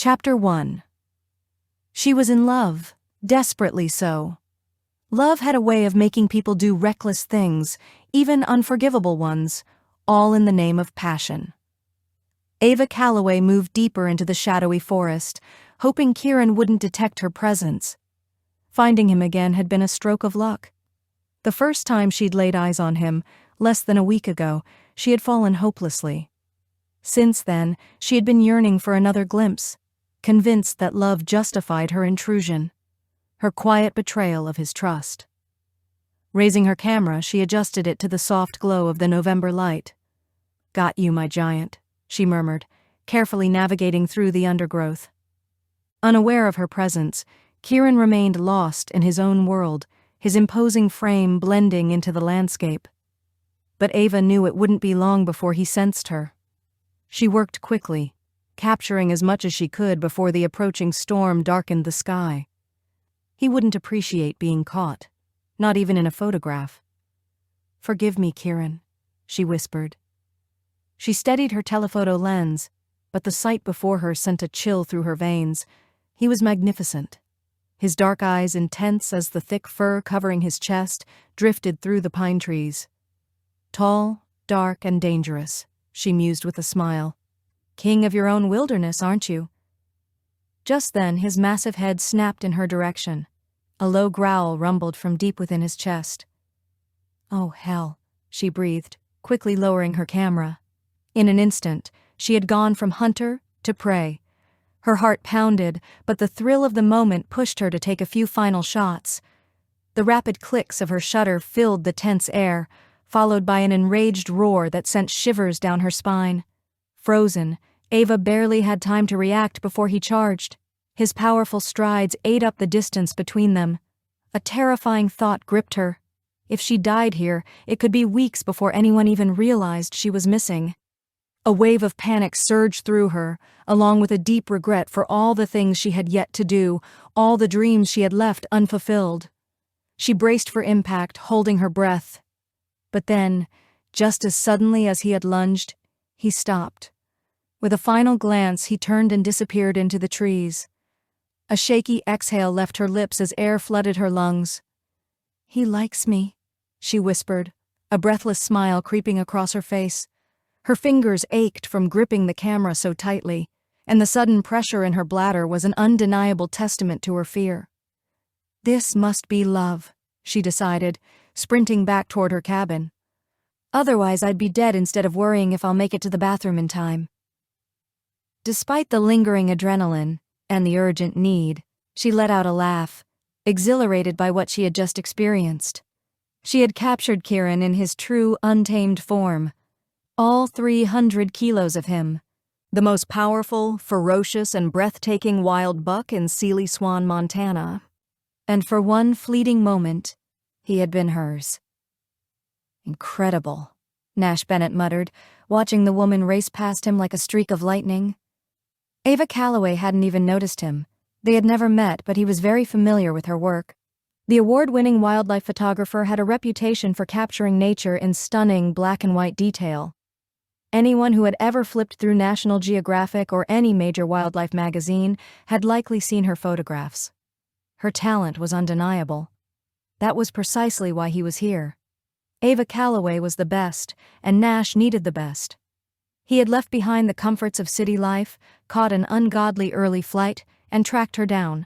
Chapter 1. She was in love, desperately so. Love had a way of making people do reckless things, even unforgivable ones, all in the name of passion. Ava Calloway moved deeper into the shadowy forest, hoping Kieran wouldn't detect her presence. Finding him again had been a stroke of luck. The first time she'd laid eyes on him, less than a week ago, she had fallen hopelessly. Since then, she had been yearning for another glimpse, convinced that love justified her intrusion, her quiet betrayal of his trust. Raising her camera, she adjusted it to the soft glow of the November light. "Got you, my giant," she murmured, carefully navigating through the undergrowth. Unaware of her presence, Kieran remained lost in his own world, his imposing frame blending into the landscape. But Ava knew it wouldn't be long before he sensed her. She worked quickly, capturing as much as she could before the approaching storm darkened the sky. He wouldn't appreciate being caught, not even in a photograph. "Forgive me, Kieran," she whispered. She steadied her telephoto lens, but the sight before her sent a chill through her veins. He was magnificent. His dark eyes, intense as the thick fur covering his chest, drifted through the pine trees. "Tall, dark, and dangerous," she mused with a smile. "King of your own wilderness, aren't you?" Just then, his massive head snapped in her direction. A low growl rumbled from deep within his chest. "Oh, hell," she breathed, quickly lowering her camera. In an instant, she had gone from hunter to prey. Her heart pounded, but the thrill of the moment pushed her to take a few final shots. The rapid clicks of her shutter filled the tense air, followed by an enraged roar that sent shivers down her spine. Frozen, Ava barely had time to react before he charged. His powerful strides ate up the distance between them. A terrifying thought gripped her. If she died here, it could be weeks before anyone even realized she was missing. A wave of panic surged through her, along with a deep regret for all the things she had yet to do, all the dreams she had left unfulfilled. She braced for impact, holding her breath. But then, just as suddenly as he had lunged, he stopped. With a final glance, he turned and disappeared into the trees. A shaky exhale left her lips as air flooded her lungs. "He likes me," she whispered, a breathless smile creeping across her face. Her fingers ached from gripping the camera so tightly, and the sudden pressure in her bladder was an undeniable testament to her fear. This must be love, she decided, sprinting back toward her cabin. Otherwise, I'd be dead instead of worrying if I'll make it to the bathroom in time. Despite the lingering adrenaline and the urgent need, she let out a laugh, exhilarated by what she had just experienced. She had captured Kieran in his true, untamed form. All 300 kilos of him. The most powerful, ferocious, and breathtaking wild buck in Sealy Swan, Montana. And for one fleeting moment, he had been hers. "Incredible," Nash Bennett muttered, watching the woman race past him like a streak of lightning. Ava Calloway hadn't even noticed him. They had never met, but he was very familiar with her work. The award-winning wildlife photographer had a reputation for capturing nature in stunning black-and-white detail. Anyone who had ever flipped through National Geographic or any major wildlife magazine had likely seen her photographs. Her talent was undeniable. That was precisely why he was here. Ava Calloway was the best, and Nash needed the best. He had left behind the comforts of city life, caught an ungodly early flight, and tracked her down,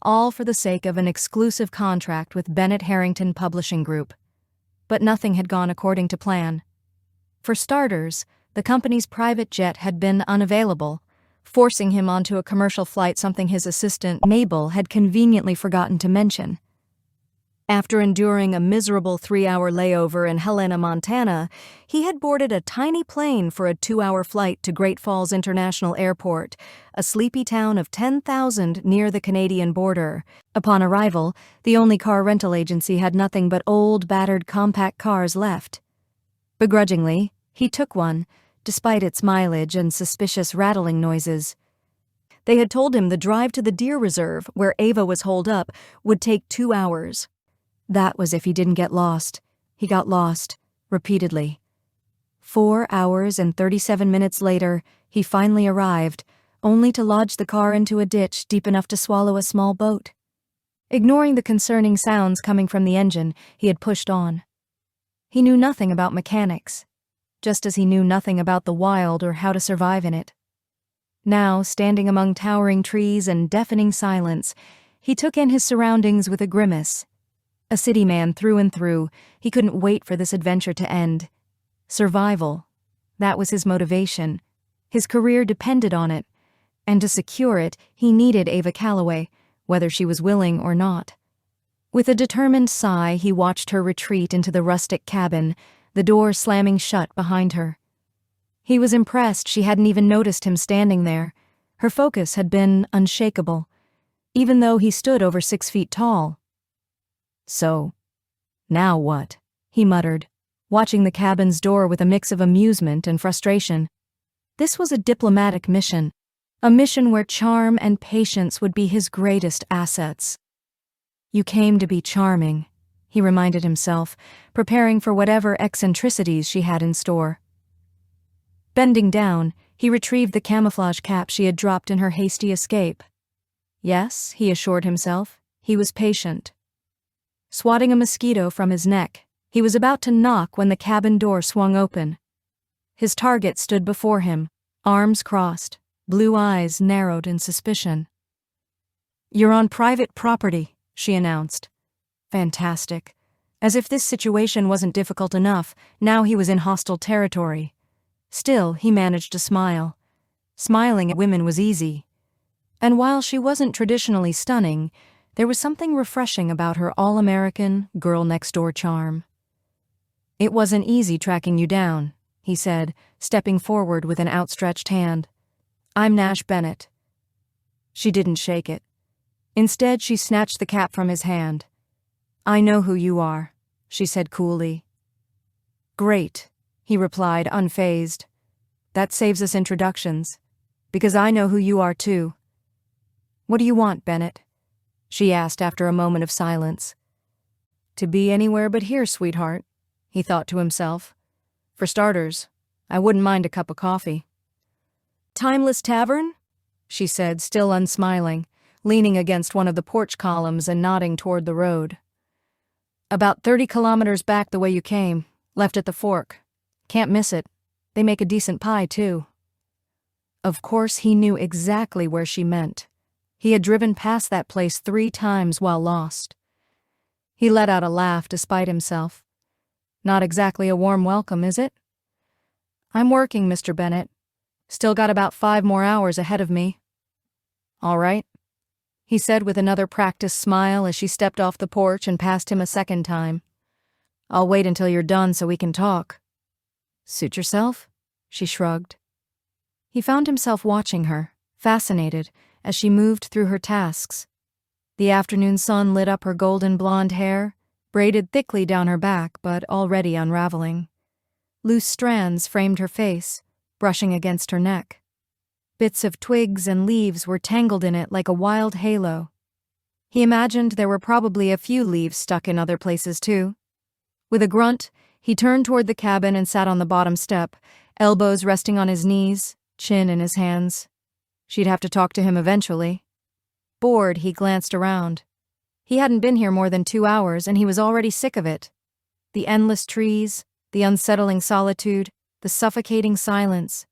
all for the sake of an exclusive contract with Bennett Harrington Publishing Group. But nothing had gone according to plan. For starters, the company's private jet had been unavailable, forcing him onto a commercial flight, something his assistant, Mabel, had conveniently forgotten to mention. After enduring a miserable 3-hour layover in Helena, Montana, he had boarded a tiny plane for a 2-hour flight to Great Falls International Airport, a sleepy town of 10,000 near the Canadian border. Upon arrival, the only car rental agency had nothing but old, battered compact cars left. Begrudgingly, he took one, despite its mileage and suspicious rattling noises. They had told him the drive to the deer reserve, where Ava was holed up, would take 2 hours. That was if he didn't get lost. He got lost, repeatedly. 4 hours and 37 minutes later, he finally arrived, only to lodge the car into a ditch deep enough to swallow a small boat. Ignoring the concerning sounds coming from the engine, he had pushed on. He knew nothing about mechanics, just as he knew nothing about the wild or how to survive in it. Now, standing among towering trees and deafening silence, he took in his surroundings with a grimace. A city man through and through, he couldn't wait for this adventure to end. Survival. That was his motivation. His career depended on it, and to secure it, he needed Ava Calloway, whether she was willing or not. With a determined sigh, he watched her retreat into the rustic cabin, the door slamming shut behind her. He was impressed she hadn't even noticed him standing there. Her focus had been unshakable, even though he stood over 6 feet tall. "So, now what?" he muttered, watching the cabin's door with a mix of amusement and frustration. This was a diplomatic mission, a mission where charm and patience would be his greatest assets. "You came to be charming," he reminded himself, preparing for whatever eccentricities she had in store. Bending down, he retrieved the camouflage cap she had dropped in her hasty escape. Yes, he assured himself, he was patient. Swatting a mosquito from his neck, he was about to knock when the cabin door swung open. His target stood before him, arms crossed, blue eyes narrowed in suspicion. "You're on private property," she announced. Fantastic. As if this situation wasn't difficult enough, now he was in hostile territory. Still, he managed to smile. Smiling at women was easy. And while she wasn't traditionally stunning, there was something refreshing about her all-American, girl-next-door charm. "It wasn't easy tracking you down," he said, stepping forward with an outstretched hand. "I'm Nash Bennett." She didn't shake it. Instead, she snatched the cap from his hand. "I know who you are," she said coolly. "Great," he replied, unfazed. "That saves us introductions, because I know who you are too." "What do you want, Bennett?" she asked after a moment of silence. "To be anywhere but here, sweetheart," he thought to himself. "For starters, I wouldn't mind a cup of coffee." "Timeless Tavern?" she said, still unsmiling, leaning against one of the porch columns and nodding toward the road. "About 30 kilometers back the way you came, left at the fork. Can't miss it. They make a decent pie, too." Of course, he knew exactly where she meant. He had driven past that place 3 times while lost. He let out a laugh despite himself. "Not exactly a warm welcome, is it?" "I'm working, Mr. Bennett. Still got about 5 more hours ahead of me." "All right," he said with another practiced smile as she stepped off the porch and passed him a second time. "I'll wait until you're done so we can talk." "Suit yourself?" she shrugged. He found himself watching her, fascinated, as she moved through her tasks. The afternoon sun lit up her golden blonde hair, braided thickly down her back but already unraveling. Loose strands framed her face, brushing against her neck. Bits of twigs and leaves were tangled in it like a wild halo. He imagined there were probably a few leaves stuck in other places too. With a grunt, he turned toward the cabin and sat on the bottom step, elbows resting on his knees, chin in his hands. She'd have to talk to him eventually. Bored, he glanced around. He hadn't been here more than 2 hours, and he was already sick of it. The endless trees, the unsettling solitude, the suffocating silence.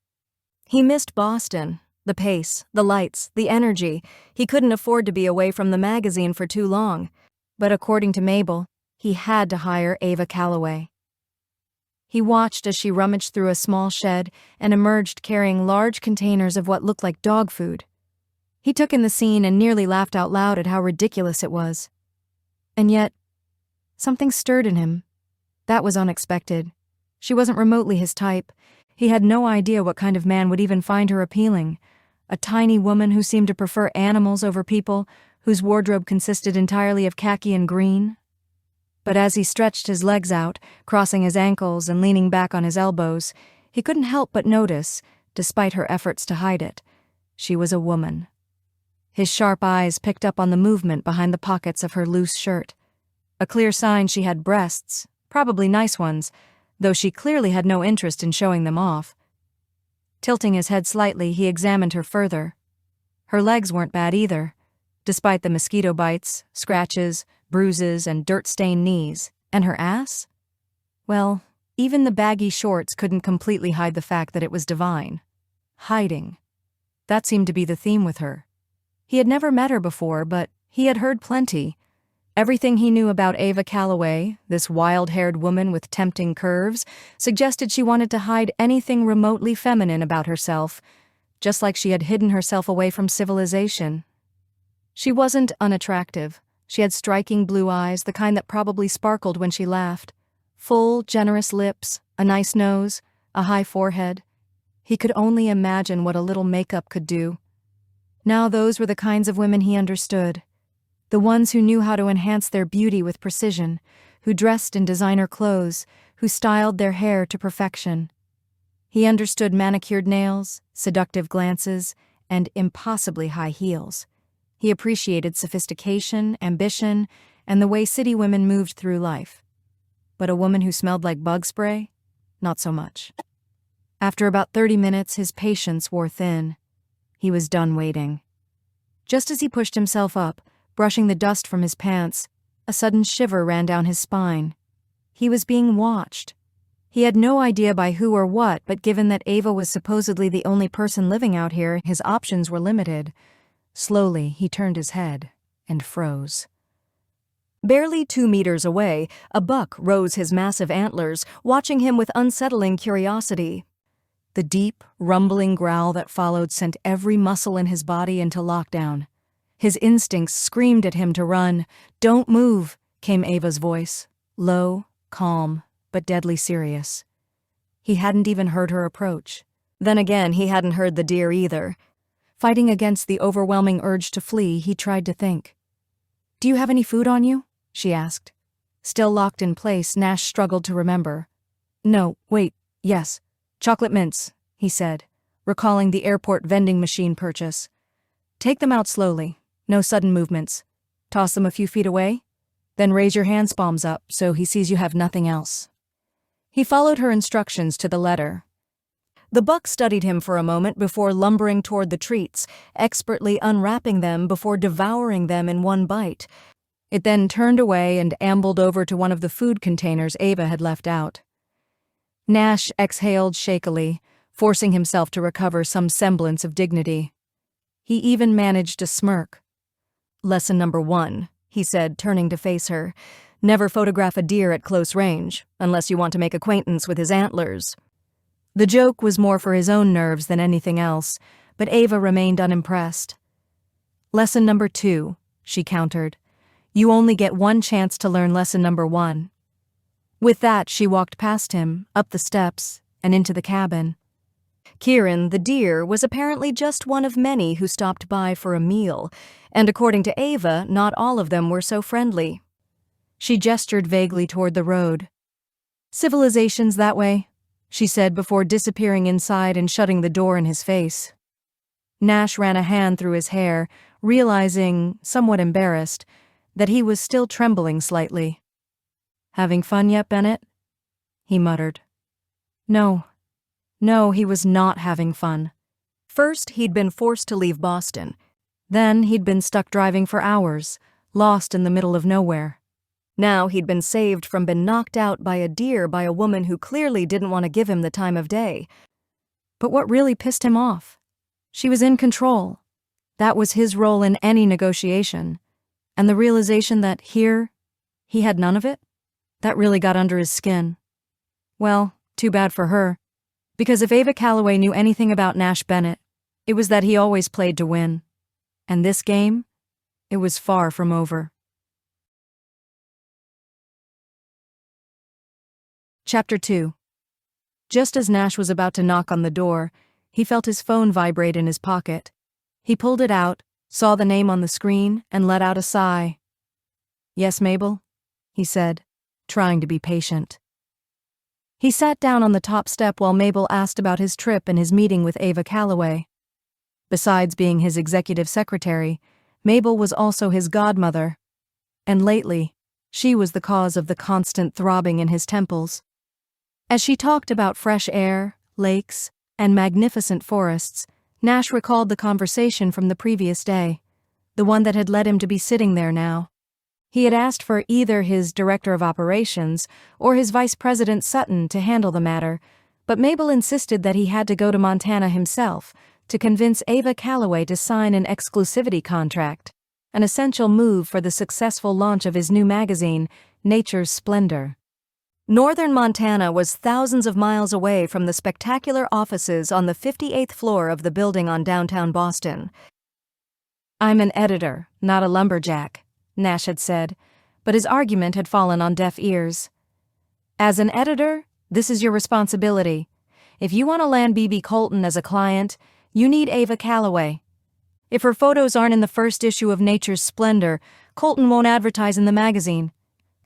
He missed Boston, the pace, the lights, the energy. He couldn't afford to be away from the magazine for too long, but according to Mabel, he had to hire Ava Calloway. He watched as she rummaged through a small shed and emerged carrying large containers of what looked like dog food. He took in the scene and nearly laughed out loud at how ridiculous it was. And yet, something stirred in him. That was unexpected. She wasn't remotely his type. He had no idea what kind of man would even find her appealing. A tiny woman who seemed to prefer animals over people, whose wardrobe consisted entirely of khaki and green. But as he stretched his legs out, crossing his ankles and leaning back on his elbows, he couldn't help but notice, despite her efforts to hide it, she was a woman. His sharp eyes picked up on the movement behind the pockets of her loose shirt. A clear sign she had breasts, probably nice ones, though she clearly had no interest in showing them off. Tilting his head slightly, he examined her further. Her legs weren't bad either, despite the mosquito bites, scratches, bruises, and dirt-stained knees. And her ass? Well, even the baggy shorts couldn't completely hide the fact that it was divine. Hiding. That seemed to be the theme with her. He had never met her before, but he had heard plenty. Everything he knew about Ava Calloway, this wild-haired woman with tempting curves, suggested she wanted to hide anything remotely feminine about herself, just like she had hidden herself away from civilization. She wasn't unattractive. She had striking blue eyes, the kind that probably sparkled when she laughed. Full, generous lips, a nice nose, a high forehead. He could only imagine what a little makeup could do. Now those were the kinds of women he understood. The ones who knew how to enhance their beauty with precision, who dressed in designer clothes, who styled their hair to perfection. He understood manicured nails, seductive glances, and impossibly high heels. He appreciated sophistication, ambition, and the way city women moved through life. But a woman who smelled like bug spray? Not so much. After about 30 minutes, his patience wore thin. He was done waiting. Just as he pushed himself up, brushing the dust from his pants, a sudden shiver ran down his spine. He was being watched. He had no idea by who or what, but given that Ava was supposedly the only person living out here, his options were limited. Slowly, he turned his head and froze. Barely 2 meters away, a buck rose his massive antlers, watching him with unsettling curiosity. The deep, rumbling growl that followed sent every muscle in his body into lockdown. His instincts screamed at him to run. "Don't move," came Ava's voice, low, calm, but deadly serious. He hadn't even heard her approach. Then again, he hadn't heard the deer either. Fighting against the overwhelming urge to flee, he tried to think. "Do you have any food on you?" she asked. Still locked in place, Nash struggled to remember. "No, wait, yes. Chocolate mints," he said, recalling the airport vending machine purchase. "Take them out slowly. No sudden movements. Toss them a few feet away. Then raise your hands palms up so he sees you have nothing else." He followed her instructions to the letter. The buck studied him for a moment before lumbering toward the treats, expertly unwrapping them before devouring them in one bite. It then turned away and ambled over to one of the food containers Ava had left out. Nash exhaled shakily, forcing himself to recover some semblance of dignity. He even managed to smirk. "Lesson number 1, he said, turning to face her. "Never photograph a deer at close range, unless you want to make acquaintance with his antlers." The joke was more for his own nerves than anything else, but Ava remained unimpressed. "Lesson number 2, she countered. "You only get one chance to learn lesson number 1. With that, she walked past him, up the steps, and into the cabin. Kieran, the deer, was apparently just one of many who stopped by for a meal, and according to Ava, not all of them were so friendly. She gestured vaguely toward the road. "Civilization's that way," she said before disappearing inside and shutting the door in his face. Nash ran a hand through his hair, realizing, somewhat embarrassed, that he was still trembling slightly. "Having fun yet, Bennett?" he muttered. No, he was not having fun. First, he'd been forced to leave Boston. Then, he'd been stuck driving for hours, lost in the middle of nowhere. Now, he'd been saved from being knocked out by a deer by a woman who clearly didn't want to give him the time of day. But what really pissed him off? She was in control. That was his role in any negotiation. And the realization that here, he had none of it? That really got under his skin. Well, too bad for her. Because if Ava Calloway knew anything about Nash Bennett, it was that he always played to win. And this game, it was far from over. Chapter 2. Just as Nash was about to knock on the door, he felt his phone vibrate in his pocket. He pulled it out, saw the name on the screen, and let out a sigh. "Yes, Mabel?" he said, trying to be patient. He sat down on the top step while Mabel asked about his trip and his meeting with Ava Calloway. Besides being his executive secretary, Mabel was also his godmother. And lately, she was the cause of the constant throbbing in his temples. As she talked about fresh air, lakes, and magnificent forests, Nash recalled the conversation from the previous day, the one that had led him to be sitting there now. He had asked for either his director of operations or his vice president Sutton to handle the matter, but Mabel insisted that he had to go to Montana himself to convince Ava Calloway to sign an exclusivity contract, an essential move for the successful launch of his new magazine, Nature's Splendor. Northern Montana was thousands of miles away from the spectacular offices on the 58th floor of the building on downtown Boston. "I'm an editor, not a lumberjack," Nash had said, but his argument had fallen on deaf ears. "As an editor, this is your responsibility. If you want to land B.B. Colton as a client, you need Ava Calloway. If her photos aren't in the first issue of Nature's Splendor, Colton won't advertise in the magazine.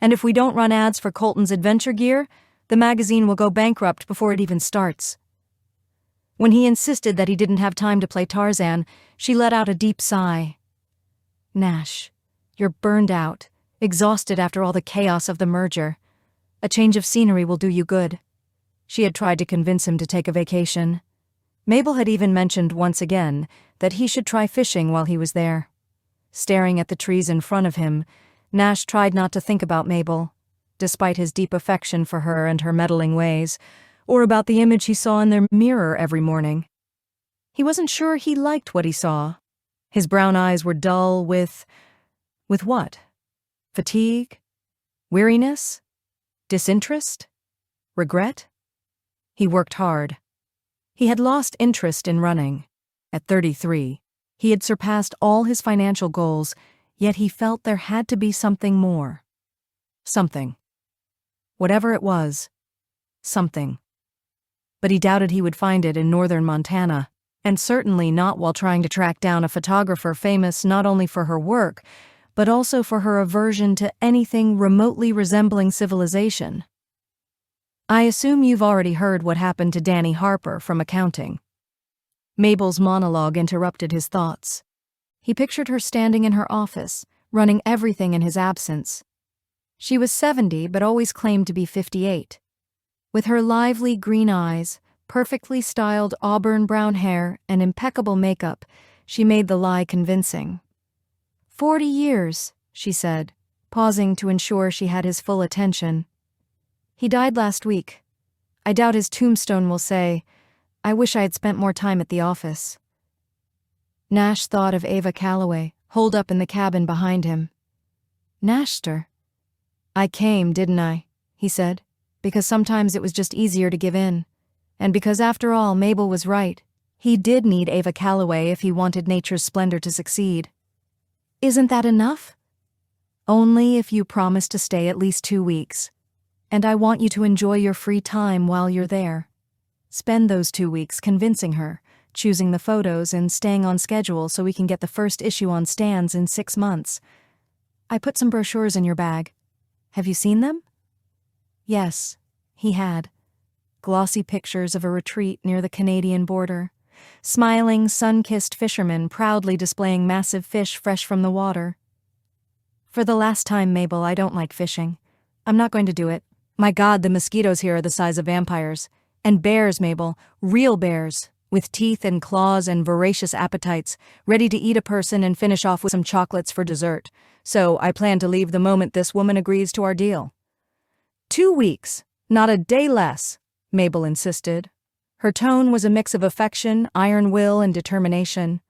And if we don't run ads for Colton's adventure gear, the magazine will go bankrupt before it even starts." When he insisted that he didn't have time to play Tarzan, she let out a deep sigh. "Nash, you're burned out, exhausted after all the chaos of the merger. A change of scenery will do you good." She had tried to convince him to take a vacation. Mabel had even mentioned once again that he should try fishing while he was there. Staring at the trees in front of him, Nash tried not to think about Mabel, despite his deep affection for her and her meddling ways, or about the image he saw in their mirror every morning. He wasn't sure he liked what he saw. His brown eyes were dull with what? Fatigue? Weariness? Disinterest? Regret? He worked hard. He had lost interest in running. At 33, he had surpassed all his financial goals, yet he felt there had to be something more. Something. Whatever it was. Something. But he doubted he would find it in northern Montana, and certainly not while trying to track down a photographer famous not only for her work, but also for her aversion to anything remotely resembling civilization. "I assume you've already heard what happened to Danny Harper from accounting." Mabel's monologue interrupted his thoughts. He pictured her standing in her office, running everything in his absence. She was 70 but always claimed to be 58. With her lively green eyes, perfectly styled auburn brown hair, and impeccable makeup, she made the lie convincing. 40 years, she said, pausing to ensure she had his full attention. "He died last week. I doubt his tombstone will say, 'I wish I had spent more time at the office.'" Nash thought of Ava Calloway, holed up in the cabin behind him. "Nashster. I came, didn't I?" he said, "because sometimes it was just easier to give in. And because, after all, Mabel was right. He did need Ava Calloway if he wanted Nature's Splendor to succeed." "Isn't that enough?" "Only if you promise to stay at least 2 weeks. And I want you to enjoy your free time while you're there. Spend those 2 weeks convincing her, choosing the photos and staying on schedule so we can get the first issue on stands in 6 months. I put some brochures in your bag. Have you seen them?" Yes, he had. Glossy pictures of a retreat near the Canadian border. Smiling, sun-kissed fishermen proudly displaying massive fish fresh from the water. "For the last time, Mabel, I don't like fishing. I'm not going to do it. My God, the mosquitoes here are the size of vampires. And bears, Mabel, real bears, with teeth and claws and voracious appetites, ready to eat a person and finish off with some chocolates for dessert. So I plan to leave the moment this woman agrees to our deal." 2 weeks, not a day less," Mabel insisted. Her tone was a mix of affection, iron will, and determination.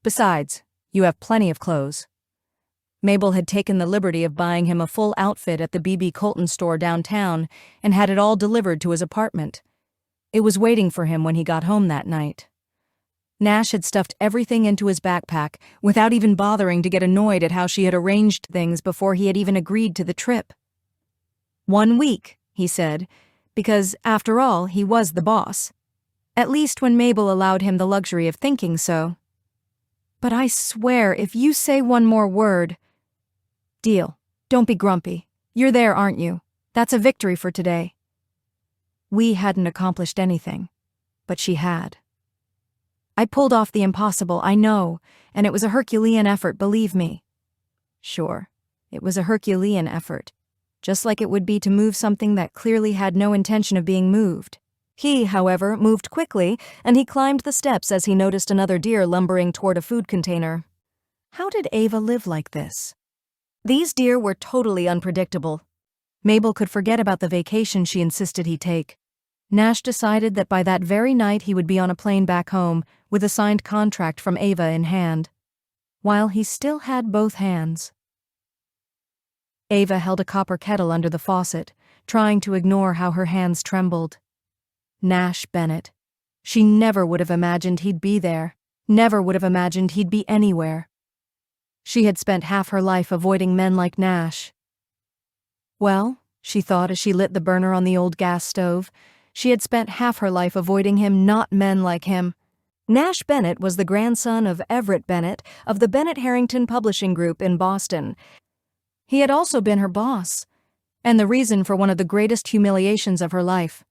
"Besides, you have plenty of clothes." Mabel had taken the liberty of buying him a full outfit at the B.B. Colton store downtown and had it all delivered to his apartment. It was waiting for him when he got home that night. Nash had stuffed everything into his backpack without even bothering to get annoyed at how she had arranged things before he had even agreed to the trip. 1 week, he said, because, after all, he was the boss. At least when Mabel allowed him the luxury of thinking so. "But I swear, if you say one more word—" "Deal. Don't be grumpy. You're there, aren't you? That's a victory for today." We hadn't accomplished anything, but she had. "I pulled off the impossible, I know, and it was a Herculean effort, believe me." Sure, it was a Herculean effort, just like it would be to move something that clearly had no intention of being moved. He, however, moved quickly, and he climbed the steps as he noticed another deer lumbering toward a food container. How did Ava live like this? These deer were totally unpredictable. Mabel could forget about the vacation she insisted he take. Nash decided that by that very night he would be on a plane back home, with a signed contract from Ava in hand. While he still had both hands. Ava held a copper kettle under the faucet, trying to ignore how her hands trembled. Nash Bennett. She never would have imagined he'd be there, never would have imagined he'd be anywhere. She had spent half her life avoiding men like Nash. Well, she thought as she lit the burner on the old gas stove, she had spent half her life avoiding him, not men like him. Nash Bennett was the grandson of Everett Bennett of the Bennett-Harrington Publishing Group in Boston. He had also been her boss, and the reason for one of the greatest humiliations of her life.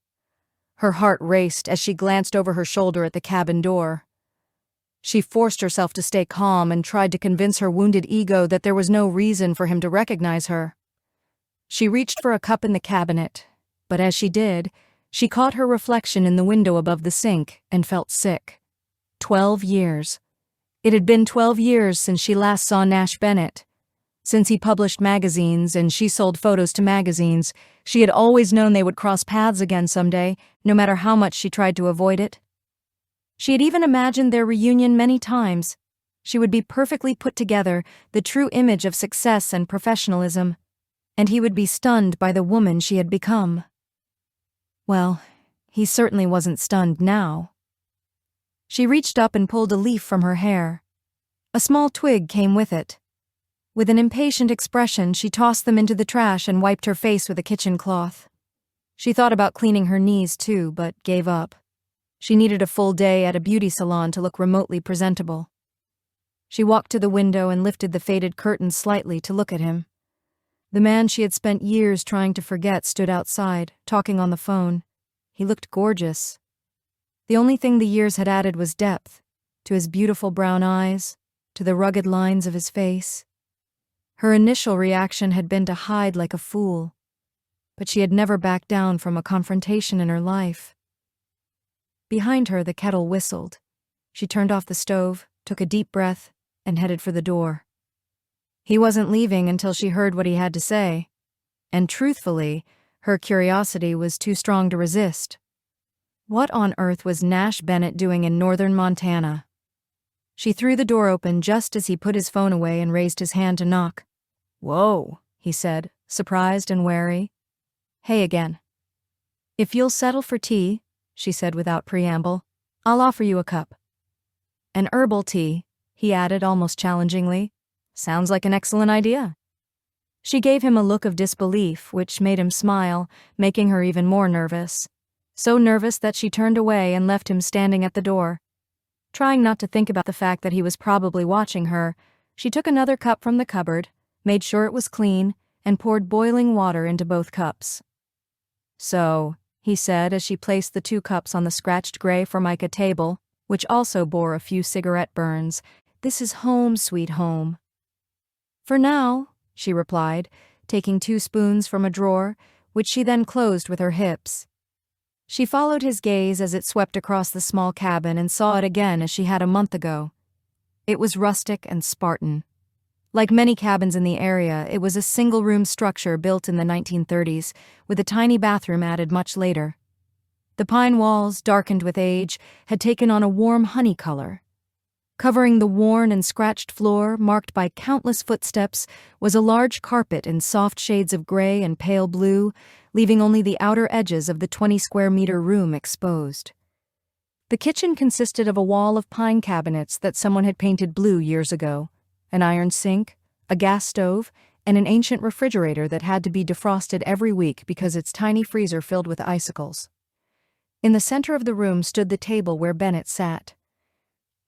Her heart raced as she glanced over her shoulder at the cabin door. She forced herself to stay calm and tried to convince her wounded ego that there was no reason for him to recognize her. She reached for a cup in the cabinet, but as she did, she caught her reflection in the window above the sink and felt sick. 12 years. It had been 12 years since she last saw Nash Bennett. Since he published magazines and she sold photos to magazines, she had always known they would cross paths again someday, no matter how much she tried to avoid it. She had even imagined their reunion many times. She would be perfectly put together, the true image of success and professionalism, and he would be stunned by the woman she had become. Well, he certainly wasn't stunned now. She reached up and pulled a leaf from her hair. A small twig came with it. With an impatient expression, she tossed them into the trash and wiped her face with a kitchen cloth. She thought about cleaning her knees too, but gave up. She needed a full day at a beauty salon to look remotely presentable. She walked to the window and lifted the faded curtains slightly to look at him. The man she had spent years trying to forget stood outside, talking on the phone. He looked gorgeous. The only thing the years had added was depth, to his beautiful brown eyes, to the rugged lines of his face. Her initial reaction had been to hide like a fool, but she had never backed down from a confrontation in her life. Behind her, the kettle whistled. She turned off the stove, took a deep breath, and headed for the door. He wasn't leaving until she heard what he had to say, and truthfully, her curiosity was too strong to resist. What on earth was Nash Bennett doing in northern Montana? She threw the door open just as he put his phone away and raised his hand to knock. "Whoa," he said, surprised and wary. "Hey again." "If you'll settle for tea," she said without preamble, "I'll offer you a cup." "An herbal tea," he added almost challengingly. "Sounds like an excellent idea." She gave him a look of disbelief, which made him smile, making her even more nervous. So nervous that she turned away and left him standing at the door. Trying not to think about the fact that he was probably watching her, she took another cup from the cupboard, made sure it was clean, and poured boiling water into both cups. "So," he said as she placed the 2 cups on the scratched gray Formica table, which also bore a few cigarette burns, "this is home, sweet home." "For now," she replied, taking 2 spoons from a drawer, which she then closed with her hips. She followed his gaze as it swept across the small cabin and saw it again as she had a month ago. It was rustic and Spartan. Like many cabins in the area, it was a single-room structure built in the 1930s, with a tiny bathroom added much later. The pine walls, darkened with age, had taken on a warm honey color. Covering the worn and scratched floor, marked by countless footsteps, was a large carpet in soft shades of gray and pale blue, leaving only the outer edges of the 20-square-meter room exposed. The kitchen consisted of a wall of pine cabinets that someone had painted blue years ago, an iron sink, a gas stove, and an ancient refrigerator that had to be defrosted every week because its tiny freezer filled with icicles. In the center of the room stood the table where Bennett sat.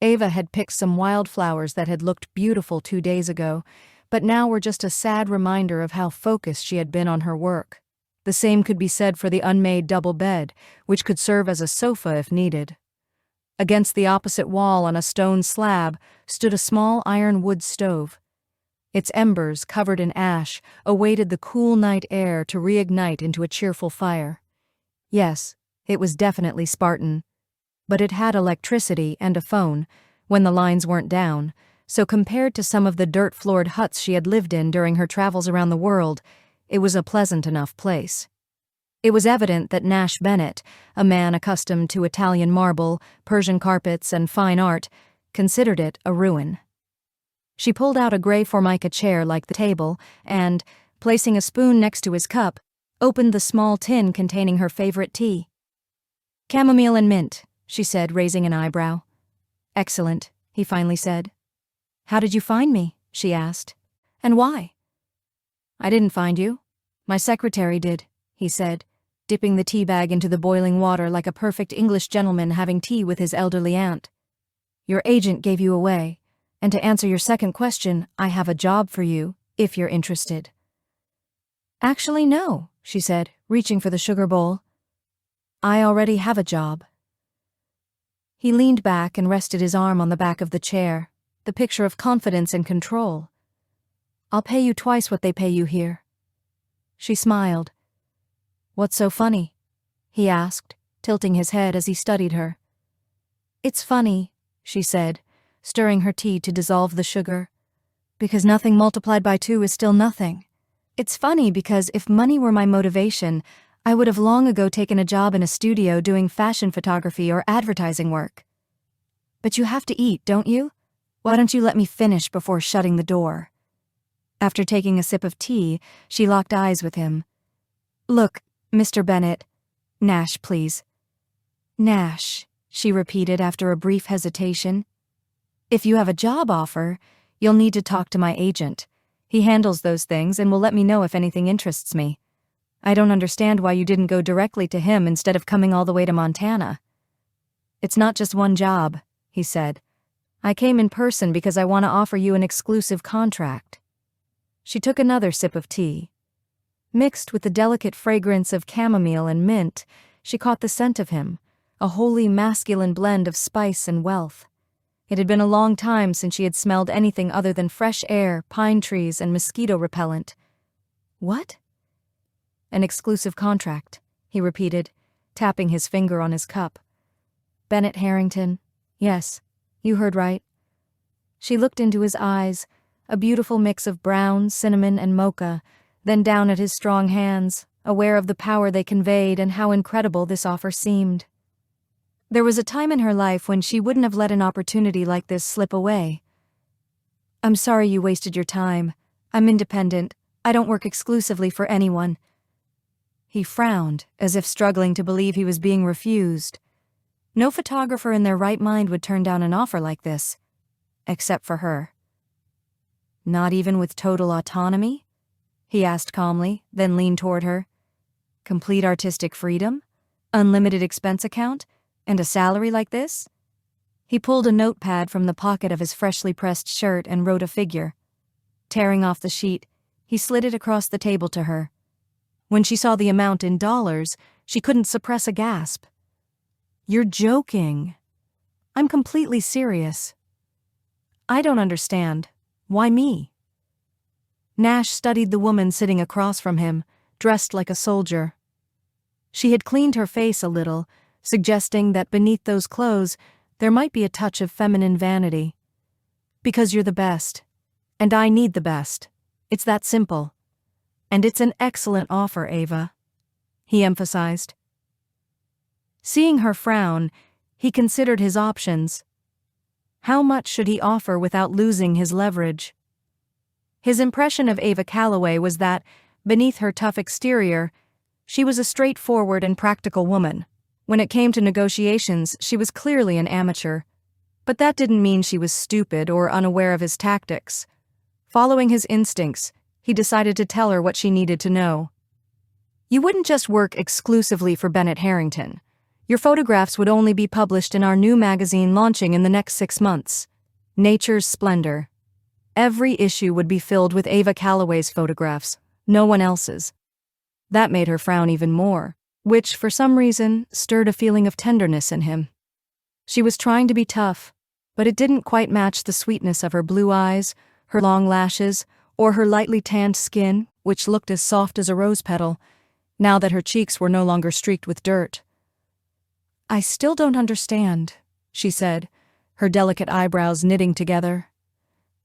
Ava had picked some wildflowers that had looked beautiful 2 days ago, but now were just a sad reminder of how focused she had been on her work. The same could be said for the unmade double bed, which could serve as a sofa if needed. Against the opposite wall on a stone slab stood a small iron-wood stove. Its embers, covered in ash, awaited the cool night air to reignite into a cheerful fire. Yes, It was definitely Spartan. But it had electricity and a phone, when the lines weren't down, so compared to some of the dirt-floored huts she had lived in during her travels around the world, it was a pleasant enough place. It was evident that Nash Bennett, a man accustomed to Italian marble, Persian carpets, and fine art, considered it a ruin. She pulled out a gray formica chair like the table and, placing a spoon next to his cup, opened the small tin containing her favorite tea. "Chamomile and mint," she said, raising an eyebrow. "Excellent," he finally said. "How did you find me?" she asked. "And why?" "I didn't find you. My secretary did," he said, dipping the tea bag into the boiling water like a perfect English gentleman having tea with his elderly aunt. "Your agent gave you away, and to answer your second question, I have a job for you, if you're interested." "Actually, no," she said, reaching for the sugar bowl. "I already have a job." He leaned back and rested his arm on the back of the chair, the picture of confidence and control. "I'll pay you twice what they pay you here." She smiled. "What's so funny?" he asked, tilting his head as he studied her. "It's funny," she said, stirring her tea to dissolve the sugar, "because nothing multiplied by 2 is still nothing. It's funny because if money were my motivation, I would have long ago taken a job in a studio doing fashion photography or advertising work. But you have to eat, don't you? Why don't you let me finish before shutting the door?" After taking a sip of tea, she locked eyes with him. "Look, Mr. Bennett, Nash, please." "Nash," she repeated after a brief hesitation. "If you have a job offer, you'll need to talk to my agent. He handles those things and will let me know if anything interests me. I don't understand why you didn't go directly to him instead of coming all the way to Montana." "It's not just one job," he said. "I came in person because I want to offer you an exclusive contract." She took another sip of tea. Mixed with the delicate fragrance of chamomile and mint, she caught the scent of him, a wholly masculine blend of spice and wealth. It had been a long time since she had smelled anything other than fresh air, pine trees, and mosquito repellent. "What?" "An exclusive contract," he repeated, tapping his finger on his cup. "Bennett Harrington. Yes, you heard right." She looked into his eyes, a beautiful mix of brown, cinnamon, and mocha, then down at his strong hands, aware of the power they conveyed and how incredible this offer seemed. There was a time in her life when she wouldn't have let an opportunity like this slip away. "I'm sorry you wasted your time. I'm independent. I don't work exclusively for anyone." He frowned, as if struggling to believe he was being refused. No photographer in their right mind would turn down an offer like this, except for her. "Not even with total autonomy?" he asked calmly, then leaned toward her. "Complete artistic freedom? Unlimited expense account? And a salary like this?" He pulled a notepad from the pocket of his freshly pressed shirt and wrote a figure. Tearing off the sheet, he slid it across the table to her. When she saw the amount in dollars, she couldn't suppress a gasp. "You're joking." "I'm completely serious." "I don't understand. Why me?" Nash studied the woman sitting across from him, dressed like a soldier. She had cleaned her face a little, suggesting that beneath those clothes there might be a touch of feminine vanity. "Because you're the best. And I need the best. It's that simple. And it's an excellent offer, Ava," he emphasized. Seeing her frown, he considered his options. How much should he offer without losing his leverage? His impression of Ava Calloway was that, beneath her tough exterior, she was a straightforward and practical woman. When it came to negotiations, she was clearly an amateur. But that didn't mean she was stupid or unaware of his tactics. Following his instincts, he decided to tell her what she needed to know. "You wouldn't just work exclusively for Bennett Harrington. Your photographs would only be published in our new magazine launching in the next 6 months, Nature's Splendor. Every issue would be filled with Ava Calloway's photographs, no one else's." That made her frown even more, which, for some reason, stirred a feeling of tenderness in him. She was trying to be tough, but it didn't quite match the sweetness of her blue eyes, her long lashes, or her lightly tanned skin, which looked as soft as a rose petal, now that her cheeks were no longer streaked with dirt. I still don't understand, she said, her delicate eyebrows knitting together.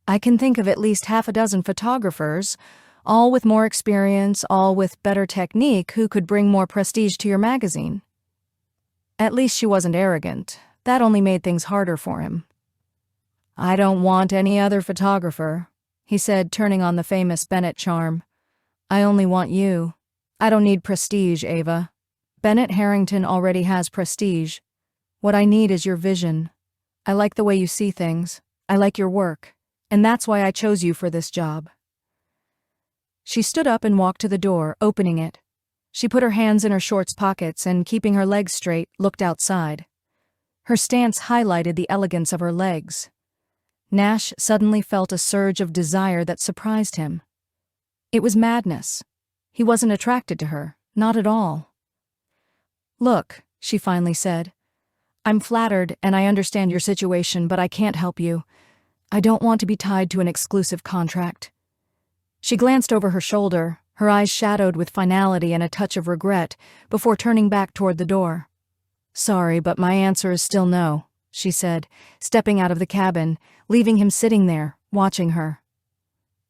I can think of at least half a dozen photographers, all with more experience, all with better technique, who could bring more prestige to your magazine. At least she wasn't arrogant. That only made things harder for him. I don't want any other photographer, he said, turning on the famous Bennett charm. I only want you. I don't need prestige, Ava. Bennett Harrington already has prestige. What I need is your vision. I like the way you see things. I like your work. And that's why I chose you for this job. She stood up and walked to the door, opening it. She put her hands in her shorts pockets and, keeping her legs straight, looked outside. Her stance highlighted the elegance of her legs. Nash suddenly felt a surge of desire that surprised him. It was madness. He wasn't attracted to her, not at all. Look, she finally said. I'm flattered and I understand your situation, but I can't help you. I don't want to be tied to an exclusive contract. She glanced over her shoulder, her eyes shadowed with finality and a touch of regret, before turning back toward the door. Sorry, but my answer is still no, she said, stepping out of the cabin, leaving him sitting there, watching her.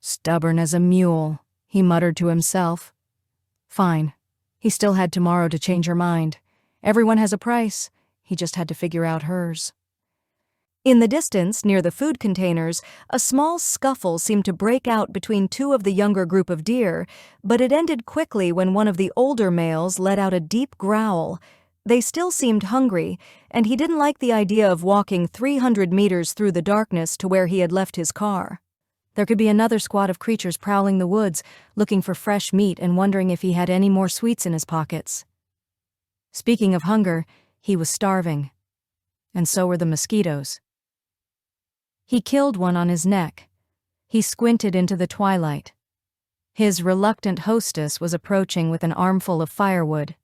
Stubborn as a mule, he muttered to himself. Fine. He still had tomorrow to change her mind. Everyone has a price. He just had to figure out hers. In the distance, near the food containers, a small scuffle seemed to break out between two of the younger group of deer, but it ended quickly when one of the older males let out a deep growl. They still seemed hungry, and he didn't like the idea of walking 300 meters through the darkness to where he had left his car. There could be another squad of creatures prowling the woods, looking for fresh meat and wondering if he had any more sweets in his pockets. Speaking of hunger, he was starving. And so were the mosquitoes. He killed one on his neck. He squinted into the twilight. His reluctant hostess was approaching with an armful of firewood.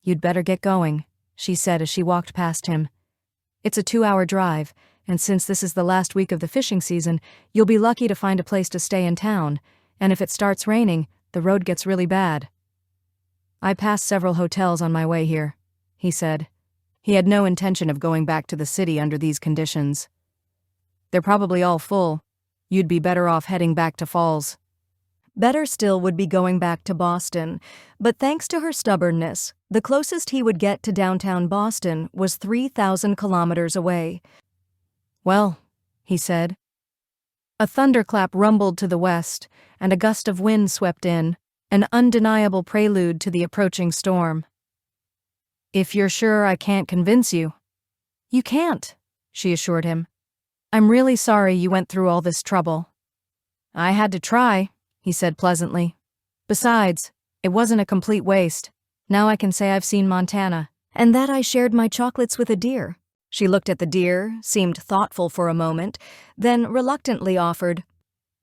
You'd better get going, she said as she walked past him. It's a 2-hour drive, and since this is the last week of the fishing season, you'll be lucky to find a place to stay in town, and if it starts raining, the road gets really bad. I passed several hotels on my way here, he said. He had no intention of going back to the city under these conditions. They're probably all full. You'd be better off heading back to Falls. Better still would be going back to Boston, but thanks to her stubbornness, the closest he would get to downtown Boston was 3,000 kilometers away. Well, he said. A thunderclap rumbled to the west, and a gust of wind swept in, an undeniable prelude to the approaching storm. If you're sure I can't convince you. You can't, she assured him. I'm really sorry you went through all this trouble. I had to try, he said pleasantly. Besides, it wasn't a complete waste. Now I can say I've seen Montana, and that I shared my chocolates with a deer. She looked at the deer, seemed thoughtful for a moment, then reluctantly offered,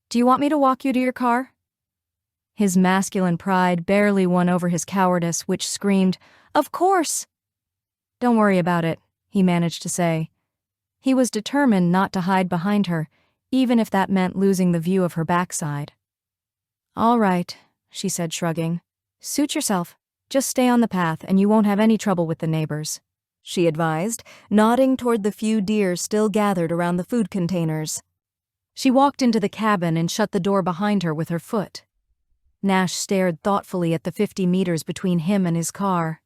Do you want me to walk you to your car? His masculine pride barely won over his cowardice, which screamed, Of course! Don't worry about it, he managed to say. He was determined not to hide behind her, even if that meant losing the view of her backside. All right, she said, shrugging. Suit yourself. Just stay on the path and you won't have any trouble with the neighbors, she advised, nodding toward the few deer still gathered around the food containers. She walked into the cabin and shut the door behind her with her foot. Nash stared thoughtfully at the 50 meters between him and his car.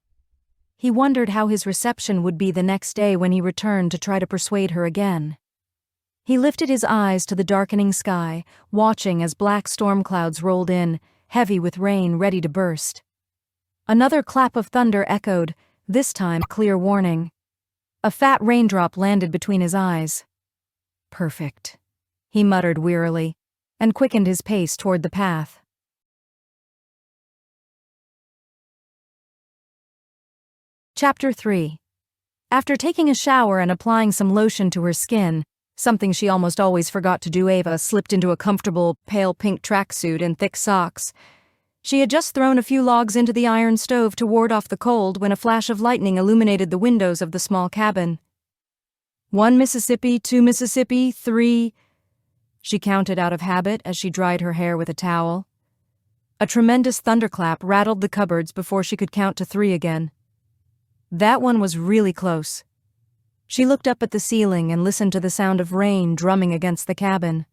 He wondered how his reception would be the next day when he returned to try to persuade her again. He lifted his eyes to the darkening sky, watching as black storm clouds rolled in, heavy with rain ready to burst. Another clap of thunder echoed, this time clear warning. A fat raindrop landed between his eyes. Perfect, he muttered wearily, and quickened his pace toward the path. Chapter 3. After taking a shower and applying some lotion to her skin, something she almost always forgot to do, Ava slipped into a comfortable, pale pink tracksuit and thick socks. She had just thrown a few logs into the iron stove to ward off the cold when a flash of lightning illuminated the windows of the small cabin. 1 Mississippi, 2 Mississippi, 3... She counted out of habit as she dried her hair with a towel. A tremendous thunderclap rattled the cupboards before she could count to 3 again. That one was really close. She looked up at the ceiling and listened to the sound of rain drumming against the cabin.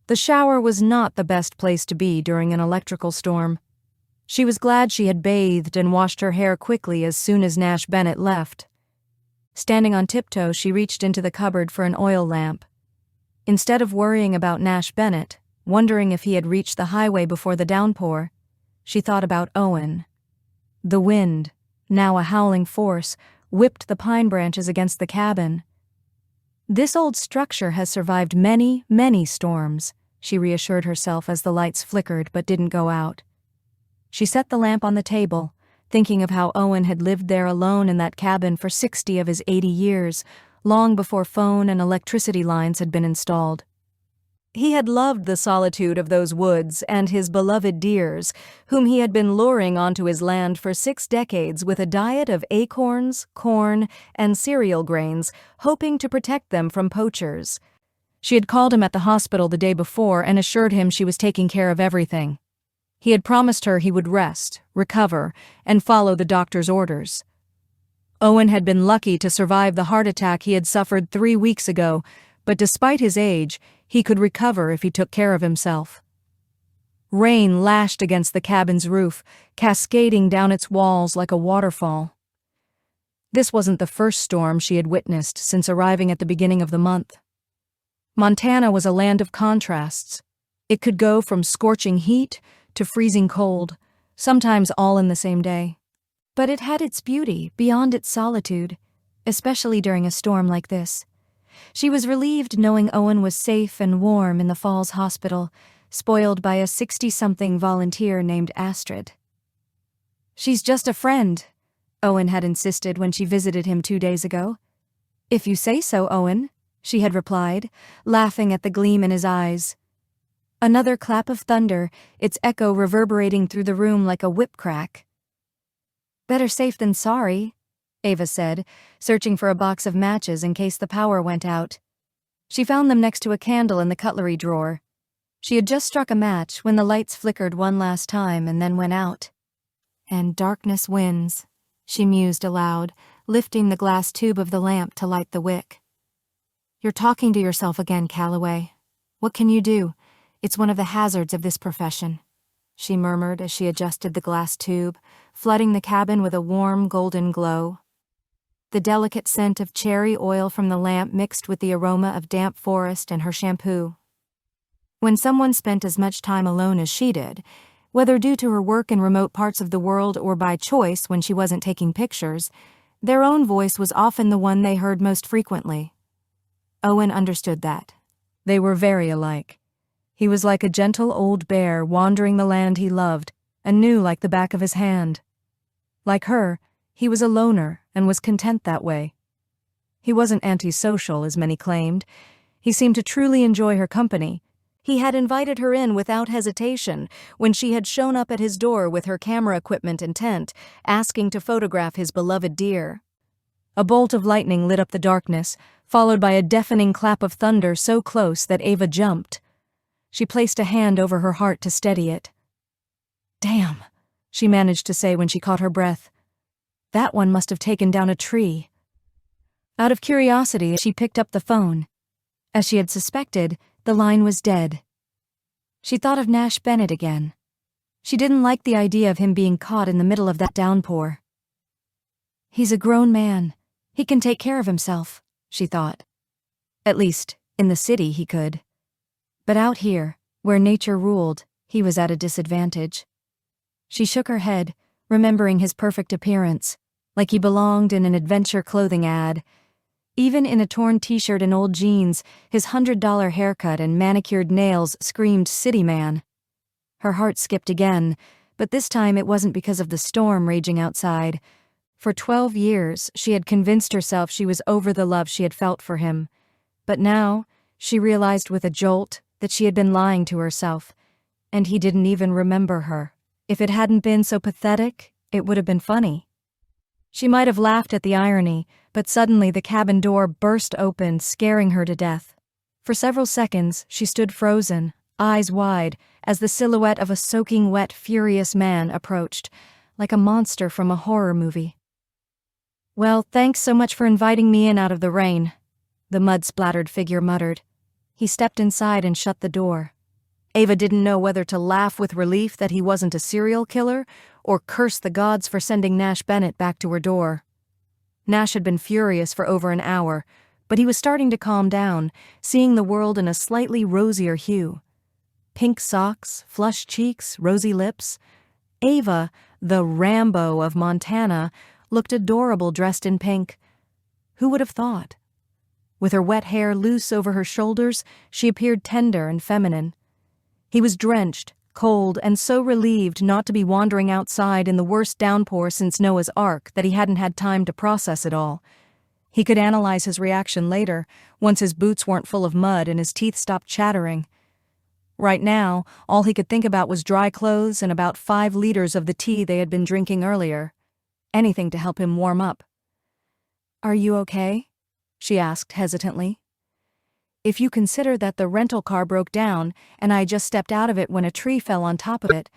The shower was not the best place to be during an electrical storm. She was glad she had bathed and washed her hair quickly as soon as Nash Bennett left. Standing on tiptoe, she reached into the cupboard for an oil lamp. Instead of worrying about Nash Bennett, wondering if he had reached the highway before the downpour, she thought about Owen. The wind, now a howling force, whipped the pine branches against the cabin. This old structure has survived many, many storms, she reassured herself as the lights flickered but didn't go out. She set the lamp on the table, thinking of how Owen had lived there alone in that cabin for 60 of his 80 years, long before phone and electricity lines had been installed. He had loved the solitude of those woods and his beloved deers, whom he had been luring onto his land for 6 decades with a diet of acorns, corn, and cereal grains, hoping to protect them from poachers. She had called him at the hospital the day before and assured him she was taking care of everything. He had promised her he would rest, recover, and follow the doctor's orders. Owen had been lucky to survive the heart attack he had suffered 3 weeks ago, but despite his age, he could recover if he took care of himself. Rain lashed against the cabin's roof, cascading down its walls like a waterfall. This wasn't the first storm she had witnessed since arriving at the beginning of the month. Montana was a land of contrasts. It could go from scorching heat to freezing cold, sometimes all in the same day. But it had its beauty beyond its solitude, especially during a storm like this. She was relieved knowing Owen was safe and warm in the Falls Hospital, spoiled by a 60-something volunteer named Astrid. "She's just a friend," Owen had insisted when she visited him 2 days ago. "If you say so, Owen," she had replied, laughing at the gleam in his eyes. Another clap of thunder, its echo reverberating through the room like a whip crack. "Better safe than sorry," Ava said, searching for a box of matches in case the power went out. She found them next to a candle in the cutlery drawer. She had just struck a match when the lights flickered one last time and then went out. "And darkness wins," she mused aloud, lifting the glass tube of the lamp to light the wick. "You're talking to yourself again, Calloway. What can you do? It's one of the hazards of this profession," she murmured as she adjusted the glass tube, flooding the cabin with a warm golden glow. The delicate scent of cherry oil from the lamp mixed with the aroma of damp forest and her shampoo. When someone spent as much time alone as she did, whether due to her work in remote parts of the world or by choice when she wasn't taking pictures, their own voice was often the one they heard most frequently. Owen understood that. They were very alike. He was like a gentle old bear wandering the land he loved and knew like the back of his hand. Like her, he was a loner and was content that way. He wasn't antisocial, as many claimed. He seemed to truly enjoy her company. He had invited her in without hesitation when she had shown up at his door with her camera equipment and tent, asking to photograph his beloved deer. A bolt of lightning lit up the darkness, followed by a deafening clap of thunder so close that Ava jumped. She placed a hand over her heart to steady it. "Damn," she managed to say when she caught her breath. "That one must have taken down a tree." Out of curiosity, she picked up the phone. As she had suspected, the line was dead. She thought of Nash Bennett again. She didn't like the idea of him being caught in the middle of that downpour. "He's a grown man. He can take care of himself," she thought. At least, in the city he could. But out here, where nature ruled, he was at a disadvantage. She shook her head, remembering his perfect appearance, like he belonged in an adventure clothing ad. Even in a torn t-shirt and old jeans, his $100 haircut and manicured nails screamed city man. Her heart skipped again, but this time it wasn't because of the storm raging outside. For 12 years, she had convinced herself she was over the love she had felt for him. But now, she realized with a jolt that she had been lying to herself, and he didn't even remember her. If it hadn't been so pathetic, it would have been funny. She might have laughed at the irony, but suddenly the cabin door burst open, scaring her to death. For several seconds, she stood frozen, eyes wide, as the silhouette of a soaking wet, furious man approached, like a monster from a horror movie. Well, thanks so much for inviting me in out of the rain, the mud-splattered figure muttered. He stepped inside and shut the door. Ava didn't know whether to laugh with relief that he wasn't a serial killer or curse the gods for sending Nash Bennett back to her door. Nash had been furious for over an hour, but he was starting to calm down, seeing the world in a slightly rosier hue. Pink socks, flushed cheeks, rosy lips. Ava, the Rambo of Montana, looked adorable dressed in pink. Who would have thought? With her wet hair loose over her shoulders, she appeared tender and feminine. He was drenched, cold, and so relieved not to be wandering outside in the worst downpour since Noah's Ark that he hadn't had time to process it all. He could analyze his reaction later, once his boots weren't full of mud and his teeth stopped chattering. Right now, all he could think about was dry clothes and about 5 liters of the tea they had been drinking earlier. Anything to help him warm up. "Are you okay?" she asked hesitantly. "If you consider that the rental car broke down and I just stepped out of it when a tree fell on top of it,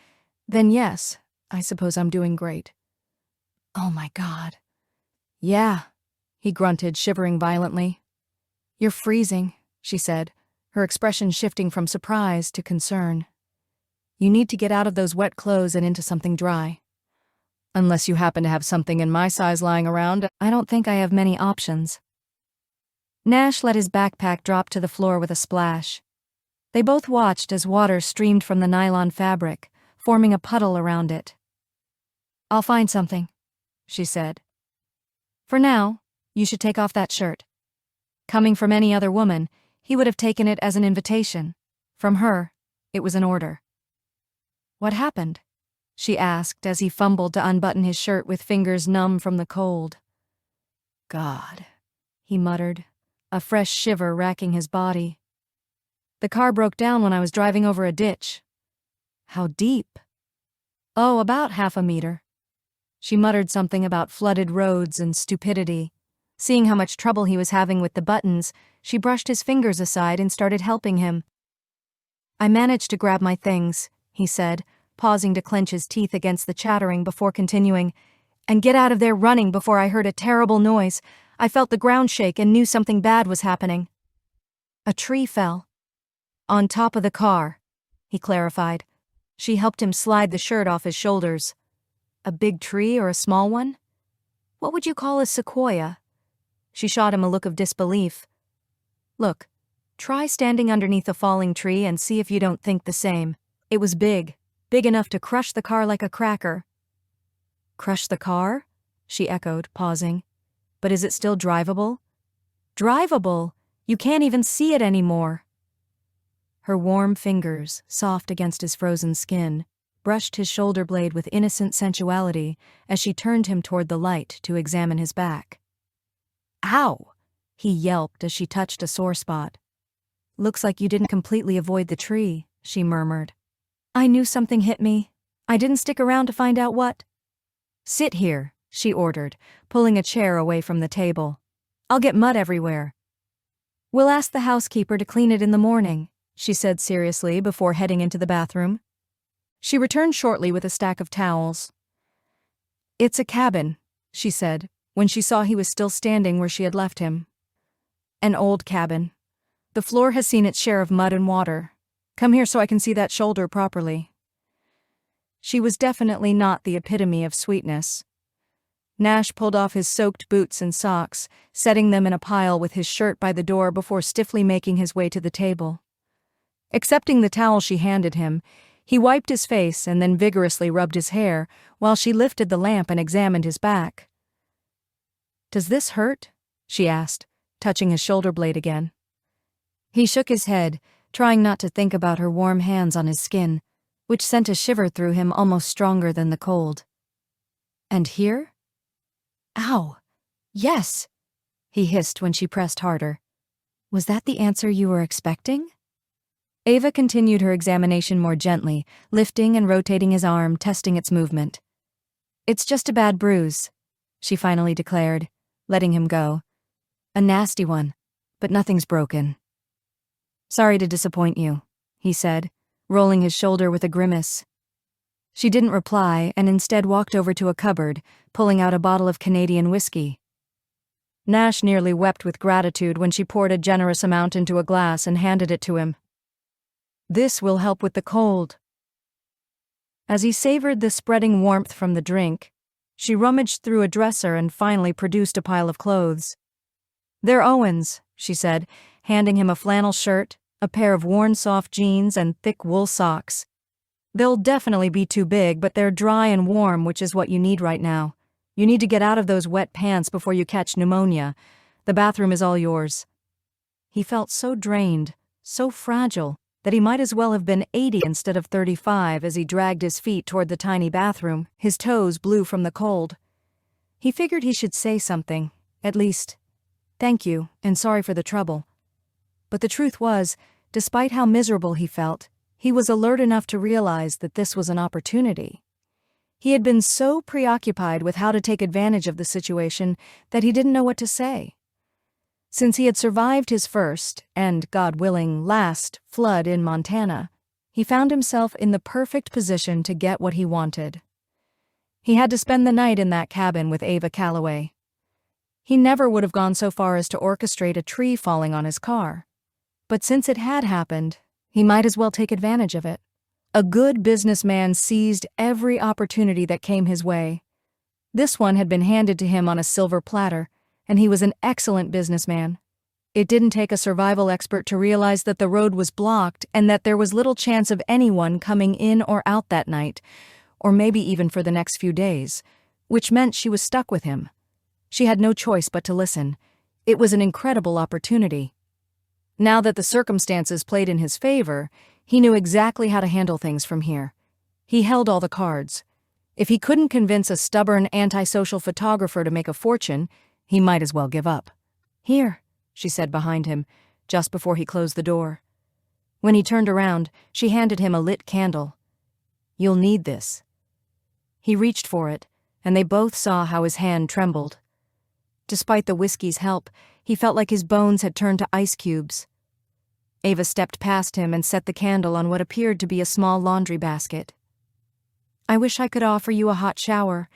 then yes, I suppose I'm doing great." "Oh my God." "Yeah," he grunted, shivering violently. "You're freezing," she said, her expression shifting from surprise to concern. "You need to get out of those wet clothes and into something dry. Unless you happen to have something in my size lying around, I don't think I have many options." Nash let his backpack drop to the floor with a splash. They both watched as water streamed from the nylon fabric, forming a puddle around it. "I'll find something," she said. "For now, you should take off that shirt." Coming from any other woman, he would have taken it as an invitation. From her, it was an order. "What happened?" she asked as he fumbled to unbutton his shirt with fingers numb from the cold. "God," he muttered, a fresh shiver racking his body. "The car broke down when I was driving over a ditch." "How deep?" "Oh, about 1/2 meter." She muttered something about flooded roads and stupidity. Seeing how much trouble he was having with the buttons, she brushed his fingers aside and started helping him. "I managed to grab my things," he said, pausing to clench his teeth against the chattering before continuing, "and get out of there running before I heard a terrible noise. I felt the ground shake and knew something bad was happening." "A tree fell." "On top of the car," he clarified. She helped him slide the shirt off his shoulders. "A big tree or a small one?" "What would you call a sequoia?" She shot him a look of disbelief. "Look, try standing underneath a falling tree and see if you don't think the same. It was big enough to crush the car like a cracker." "Crush the car?" she echoed, pausing. "But is it still drivable?" "Drivable? You can't even see it anymore." Her warm fingers, soft against his frozen skin, brushed his shoulder blade with innocent sensuality as she turned him toward the light to examine his back. "Ow!" he yelped as she touched a sore spot. "Looks like you didn't completely avoid the tree," she murmured. "I knew something hit me. I didn't stick around to find out what." "Sit here," she ordered, pulling a chair away from the table. "I'll get mud everywhere." "We'll ask the housekeeper to clean it in the morning," she said seriously before heading into the bathroom. She returned shortly with a stack of towels. "It's a cabin," she said, when she saw he was still standing where she had left him. "An old cabin. The floor has seen its share of mud and water. Come here so I can see that shoulder properly." She was definitely not the epitome of sweetness. Nash pulled off his soaked boots and socks, setting them in a pile with his shirt by the door before stiffly making his way to the table. Accepting the towel she handed him, he wiped his face and then vigorously rubbed his hair while she lifted the lamp and examined his back. "Does this hurt?" she asked, touching his shoulder blade again. He shook his head, trying not to think about her warm hands on his skin, which sent a shiver through him almost stronger than the cold. "And here?" "Ow! Yes!" he hissed when she pressed harder. "Was that the answer you were expecting?" Ava continued her examination more gently, lifting and rotating his arm, testing its movement. "It's just a bad bruise," she finally declared, letting him go. "A nasty one, but nothing's broken." "Sorry to disappoint you," he said, rolling his shoulder with a grimace. She didn't reply and instead walked over to a cupboard, pulling out a bottle of Canadian whiskey, Nash nearly wept with gratitude when she poured a generous amount into a glass and handed it to him. "This will help with the cold." As he savored the spreading warmth from the drink, she rummaged through a dresser and finally produced a pile of clothes. "They're Owen's," she said, handing him a flannel shirt, a pair of worn soft jeans, and thick wool socks. "They'll definitely be too big, but they're dry and warm, which is what you need right now. You need to get out of those wet pants before you catch pneumonia. The bathroom is all yours." He felt so drained, so fragile, that he might as well have been 80 instead of 35 as he dragged his feet toward the tiny bathroom, his toes blue from the cold. He figured he should say something, at least, "Thank you, and sorry for the trouble." But the truth was, despite how miserable he felt, he was alert enough to realize that this was an opportunity. He had been so preoccupied with how to take advantage of the situation that he didn't know what to say. Since he had survived his first, and, God willing, last, flood in Montana, he found himself in the perfect position to get what he wanted. He had to spend the night in that cabin with Ava Calloway. He never would have gone so far as to orchestrate a tree falling on his car. But since it had happened, he might as well take advantage of it. A good businessman seized every opportunity that came his way. This one had been handed to him on a silver platter, and he was an excellent businessman. It didn't take a survival expert to realize that the road was blocked and that there was little chance of anyone coming in or out that night, or maybe even for the next few days, which meant she was stuck with him. She had no choice but to listen. It was an incredible opportunity. Now that the circumstances played in his favor, he knew exactly how to handle things from here. He held all the cards. If he couldn't convince a stubborn, antisocial photographer to make a fortune, he might as well give up. "Here," she said behind him, just before he closed the door. When he turned around, she handed him a lit candle. "You'll need this." He reached for it, and they both saw how his hand trembled. Despite the whiskey's help, he felt like his bones had turned to ice cubes. Ava stepped past him and set the candle on what appeared to be a small laundry basket. "I wish I could offer you a hot shower,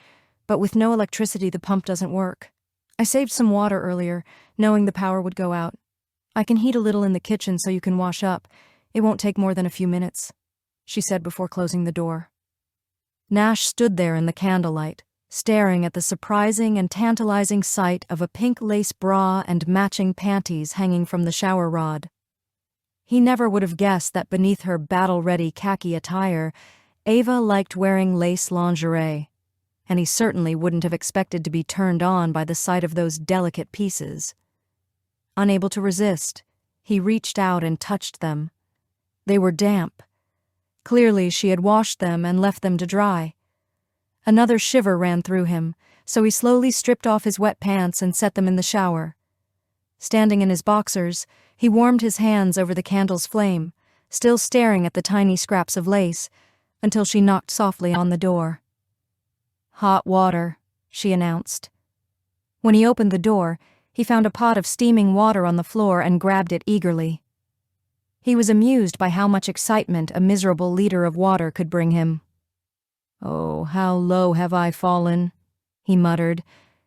but with no electricity the pump doesn't work. I saved some water earlier, knowing the power would go out. I can heat a little in the kitchen so you can wash up. It won't take more than a few minutes," she said before closing the door. Nash stood there in the candlelight, staring at the surprising and tantalizing sight of a pink lace bra and matching panties hanging from the shower rod. He never would have guessed that beneath her battle-ready khaki attire, Ava liked wearing lace lingerie, and he certainly wouldn't have expected to be turned on by the sight of those delicate pieces. Unable to resist, he reached out and touched them. They were damp. Clearly she had washed them and left them to dry. Another shiver ran through him, so he slowly stripped off his wet pants and set them in the shower. Standing in his boxers, he warmed his hands over the candle's flame, still staring at the tiny scraps of lace, until she knocked softly on the door. "Hot water," she announced. When he opened the door, he found a pot of steaming water on the floor and grabbed it eagerly. He was amused by how much excitement a miserable liter of water could bring him. "Oh, how low have I fallen," he muttered,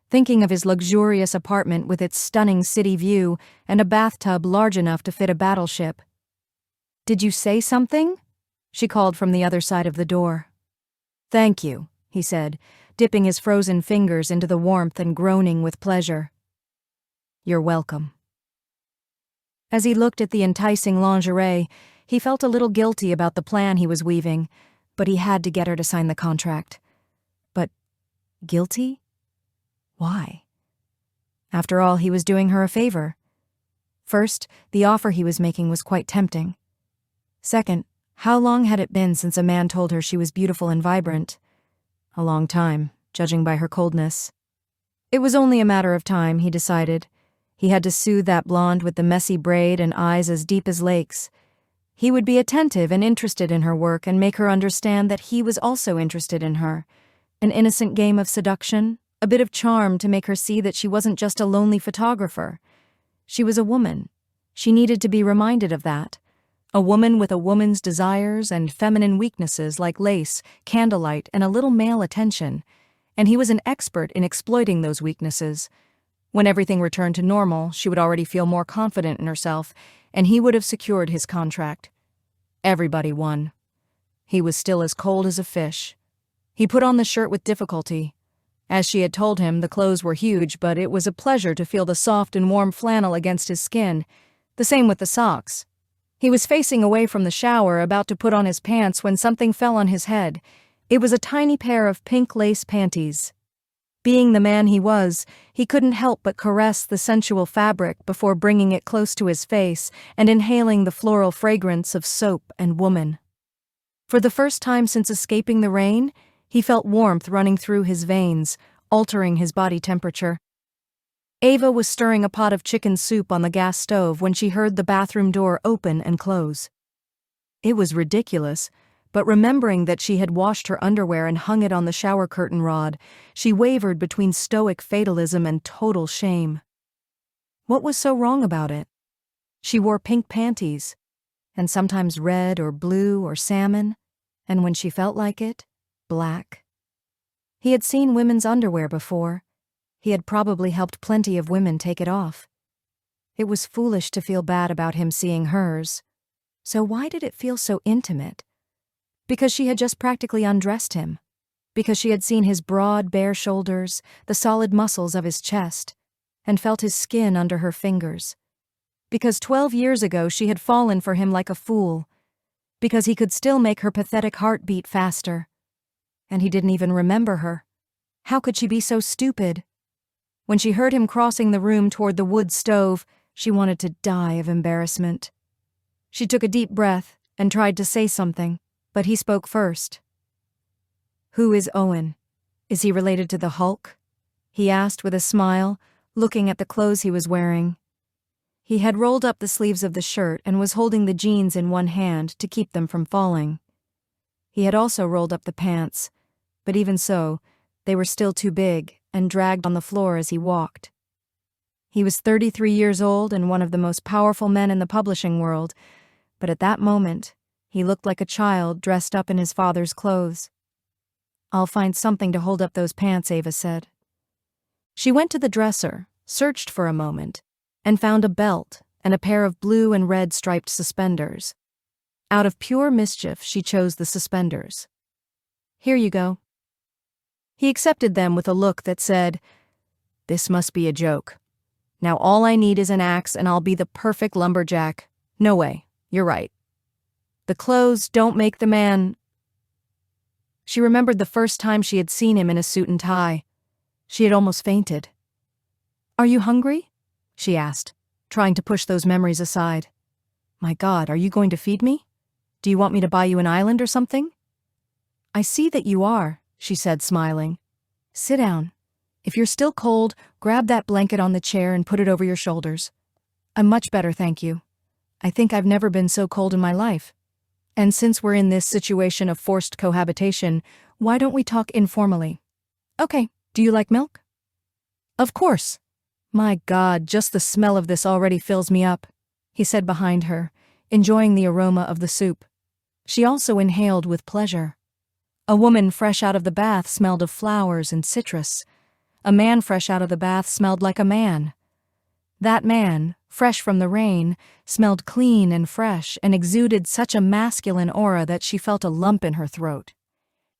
thinking of his luxurious apartment with its stunning city view and a bathtub large enough to fit a battleship. "Did you say something?" she called from the other side of the door. "Thank you," he said, dipping his frozen fingers into the warmth and groaning with pleasure. "You're welcome." As he looked at the enticing lingerie, he felt a little guilty about the plan he was weaving, but he had to get her to sign the contract. But guilty? Why? After all, he was doing her a favor. First, the offer he was making was quite tempting. Second, how long had it been since a man told her she was beautiful and vibrant? A long time, judging by her coldness. It was only a matter of time, he decided. He had to soothe that blonde with the messy braid and eyes as deep as lakes. He would be attentive and interested in her work and make her understand that he was also interested in her. An innocent game of seduction, a bit of charm to make her see that she wasn't just a lonely photographer. She was a woman. She needed to be reminded of that. A woman with a woman's desires and feminine weaknesses like lace, candlelight, and a little male attention. And he was an expert in exploiting those weaknesses. When everything returned to normal, she would already feel more confident in herself, and he would have secured his contract. Everybody won. He was still as cold as a fish. He put on the shirt with difficulty. As she had told him, the clothes were huge, but it was a pleasure to feel the soft and warm flannel against his skin. The same with the socks. He was facing away from the shower, about to put on his pants, when something fell on his head. It was a tiny pair of pink lace panties. Being the man he was, he couldn't help but caress the sensual fabric before bringing it close to his face and inhaling the floral fragrance of soap and woman. For the first time since escaping the rain, he felt warmth running through his veins, altering his body temperature. Ava was stirring a pot of chicken soup on the gas stove when she heard the bathroom door open and close. It was ridiculous, but remembering that she had washed her underwear and hung it on the shower curtain rod, she wavered between stoic fatalism and total shame. What was so wrong about it? She wore pink panties, and sometimes red or blue or salmon, and when she felt like it, black. He had seen women's underwear before. He had probably helped plenty of women take it off. It was foolish to feel bad about him seeing hers. So why did it feel so intimate? Because she had just practically undressed him. Because she had seen his broad, bare shoulders, the solid muscles of his chest, and felt his skin under her fingers. Because 12 years ago she had fallen for him like a fool. Because he could still make her pathetic heart beat faster. And he didn't even remember her. How could she be so stupid? When she heard him crossing the room toward the wood stove, she wanted to die of embarrassment. She took a deep breath and tried to say something, but he spoke first. "Who is Owen? Is he related to the Hulk?" he asked with a smile, looking at the clothes he was wearing. He had rolled up the sleeves of the shirt and was holding the jeans in one hand to keep them from falling. He had also rolled up the pants, but even so, they were still too big and dragged on the floor as he walked. He was 33 years old and one of the most powerful men in the publishing world, but at that moment, he looked like a child dressed up in his father's clothes. "I'll find something to hold up those pants," Ava said. She went to the dresser, searched for a moment, and found a belt and a pair of blue and red striped suspenders. Out of pure mischief, she chose the suspenders. "Here you go." He accepted them with a look that said, "This must be a joke. Now all I need is an axe and I'll be the perfect lumberjack. No way, you're right. The clothes don't make the man." She remembered the first time she had seen him in a suit and tie. She had almost fainted. "Are you hungry?" she asked, trying to push those memories aside. "My God, are you going to feed me? Do you want me to buy you an island or something?" "I see that you are," she said, smiling. "Sit down. If you're still cold, grab that blanket on the chair and put it over your shoulders. I'm much better, thank you. I think I've never been so cold in my life. And since we're in this situation of forced cohabitation, why don't we talk informally?" "Okay, do you like milk?" "Of course." "My God, just the smell of this already fills me up," he said behind her, enjoying the aroma of the soup. She also inhaled with pleasure. A woman fresh out of the bath smelled of flowers and citrus. A man fresh out of the bath smelled like a man. That man, fresh from the rain, smelled clean and fresh and exuded such a masculine aura that she felt a lump in her throat.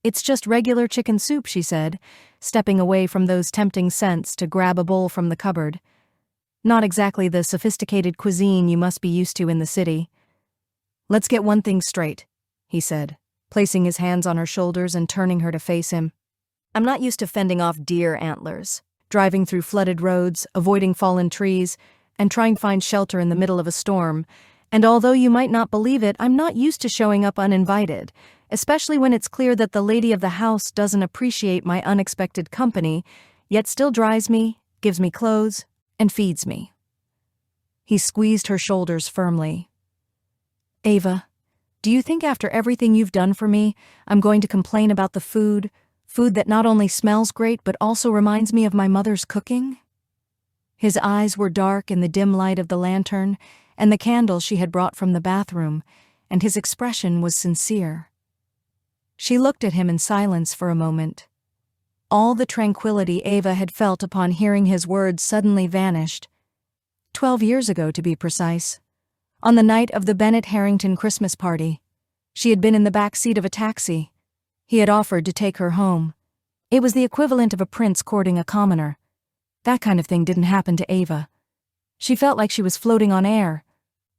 "It's just regular chicken soup," she said, stepping away from those tempting scents to grab a bowl from the cupboard. "Not exactly the sophisticated cuisine you must be used to in the city." "Let's get one thing straight," he said, placing his hands on her shoulders and turning her to face him. "I'm not used to fending off deer antlers, driving through flooded roads, avoiding fallen trees, and trying to find shelter in the middle of a storm. And although you might not believe it, I'm not used to showing up uninvited, especially when it's clear that the lady of the house doesn't appreciate my unexpected company, yet still dries me, gives me clothes, and feeds me." He squeezed her shoulders firmly. "Ava, do you think after everything you've done for me, I'm going to complain about the food that not only smells great but also reminds me of my mother's cooking?" His eyes were dark in the dim light of the lantern and the candle she had brought from the bathroom, and his expression was sincere. She looked at him in silence for a moment. all the tranquility Ava had felt upon hearing his words suddenly vanished. 12 years ago, to be precise. On the night of the Bennett Harrington Christmas party. She had been in the back seat of a taxi. He had offered to take her home. It was the equivalent of a prince courting a commoner. That kind of thing didn't happen to Ava. She felt like she was floating on air.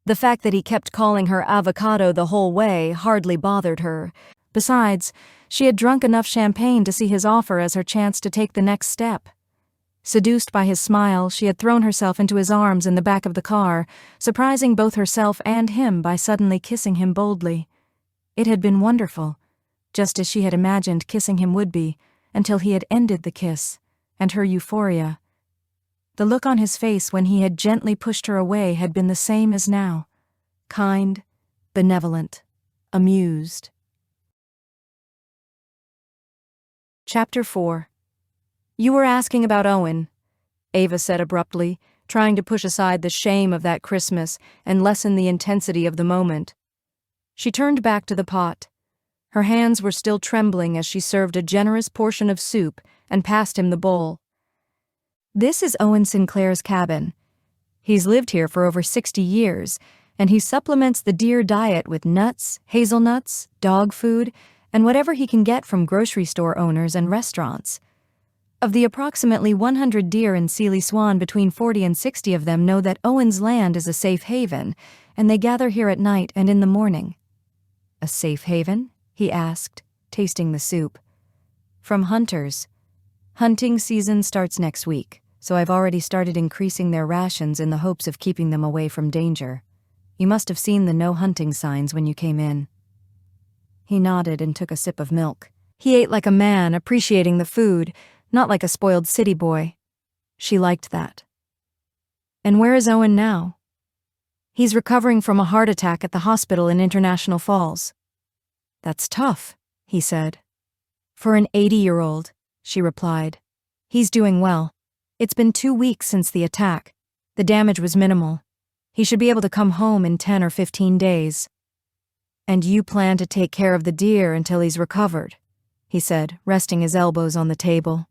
The fact that he kept calling her avocado the whole way hardly bothered her. Besides, she had drunk enough champagne to see his offer as her chance to take the next step. Seduced by his smile, she had thrown herself into his arms in the back of the car, surprising both herself and him by suddenly kissing him boldly. It had been wonderful, just as she had imagined kissing him would be, until he had ended the kiss, and her euphoria. The look on his face when he had gently pushed her away had been the same as now. Kind, benevolent, amused. Chapter 4. "You were asking about Owen," Ava said abruptly, trying to push aside the shame of that Christmas and lessen the intensity of the moment. She turned back to the pot. Her hands were still trembling as she served a generous portion of soup and passed him the bowl. "This is Owen Sinclair's cabin. He's lived here for over 60 years, and he supplements the deer diet with nuts, hazelnuts, dog food, and whatever he can get from grocery store owners and restaurants. Of the approximately 100 deer in Sealy Swan, between 40 and 60 of them know that Owen's land is a safe haven, and they gather here at night and in the morning." "A safe haven?" he asked, tasting the soup. "From hunters. Hunting season starts next week, so I've already started increasing their rations in the hopes of keeping them away from danger. You must have seen the no hunting signs when you came in." He nodded and took a sip of milk. He ate like a man, appreciating the food, not like a spoiled city boy. She liked that. "And where is Owen now?" "He's recovering from a heart attack at the hospital in International Falls." "That's tough," he said. "For an 80-year-old, she replied. "He's doing well. It's been 2 weeks since the attack. The damage was minimal. He should be able to come home in 10 or 15 days. "And you plan to take care of the deer until he's recovered," he said, resting his elbows on the table.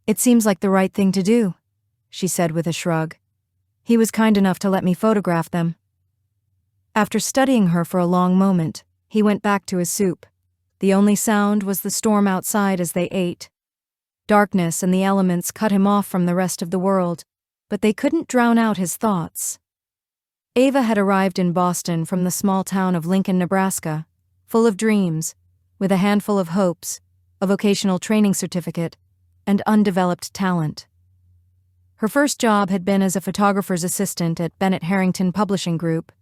"It seems like the right thing to do," she said with a shrug. "He was kind enough to let me photograph them." After studying her for a long moment, he went back to his soup. The only sound was the storm outside as they ate. Darkness and the elements cut him off from the rest of the world, but they couldn't drown out his thoughts. Ava had arrived in Boston from the small town of Lincoln, Nebraska, full of dreams, with a handful of hopes, a vocational training certificate, and undeveloped talent. Her first job had been as a photographer's assistant at Bennett Harrington Publishing Group.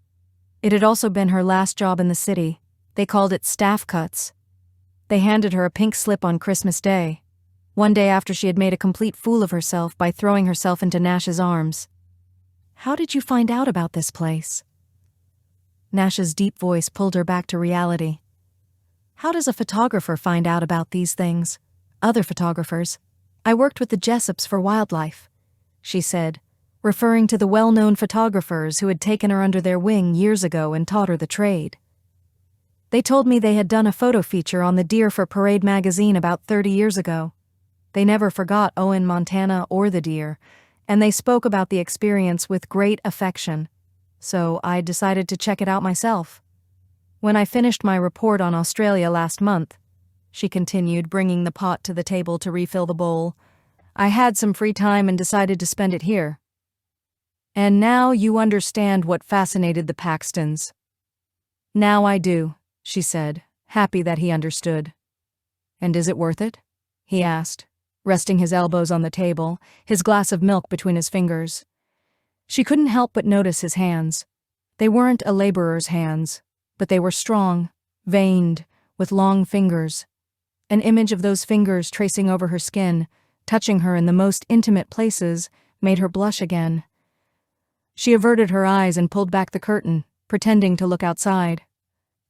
It had also been her last job in the city. They called it staff cuts. They handed her a pink slip on Christmas Day, one day after she had made a complete fool of herself by throwing herself into Nash's arms. "How did you find out about this place?" Nash's deep voice pulled her back to reality. "How does a photographer find out about these things? Other photographers. I worked with the Jessups for wildlife," she said, referring to the well-known photographers who had taken her under their wing years ago and taught her the trade. "They told me they had done a photo feature on the deer for Parade magazine about 30 years ago. They never forgot Owen, Montana, or the deer, and they spoke about the experience with great affection, so I decided to check it out myself. When I finished my report on Australia last month," she continued, bringing the pot to the table to refill the bowl, "I had some free time and decided to spend it here. And now you understand what fascinated the Paxtons." "Now I do," she said, happy that he understood. "And is it worth it?" he asked, resting his elbows on the table, his glass of milk between his fingers. She couldn't help but notice his hands. They weren't a laborer's hands, but they were strong, veined, with long fingers. An image of those fingers tracing over her skin, touching her in the most intimate places, made her blush again. She averted her eyes and pulled back the curtain, pretending to look outside.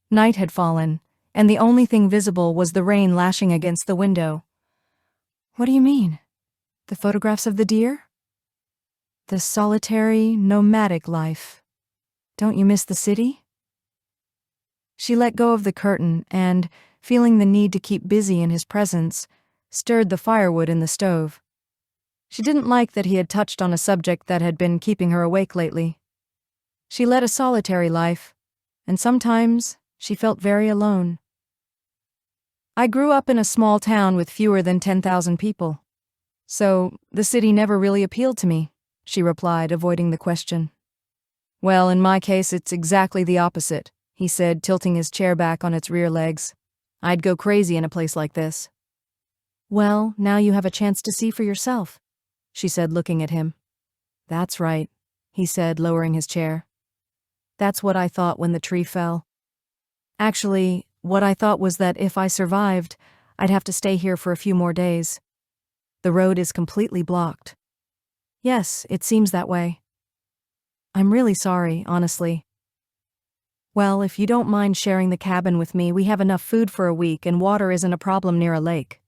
Night had fallen, and the only thing visible was the rain lashing against the window. "What do you mean? The photographs of the deer?" "The solitary, nomadic life. Don't you miss the city?" She let go of the curtain and, feeling the need to keep busy in his presence, stirred the firewood in the stove. She didn't like that he had touched on a subject that had been keeping her awake lately. She led a solitary life, and sometimes she felt very alone. I grew up in a small town with fewer than 10,000 people. So, the city never really appealed to me, she replied, avoiding the question. Well, in my case, it's exactly the opposite, he said, tilting his chair back on its rear legs. I'd go crazy in a place like this. Well, now you have a chance to see for yourself, she said, looking at him. That's right, he said, lowering his chair. That's what I thought when the tree fell. Actually, what I thought was that if I survived, I'd have to stay here for a few more days. The road is completely blocked. Yes, it seems that way. I'm really sorry, honestly. Well, if you don't mind sharing the cabin with me, we have enough food for a week and water isn't a problem near a lake.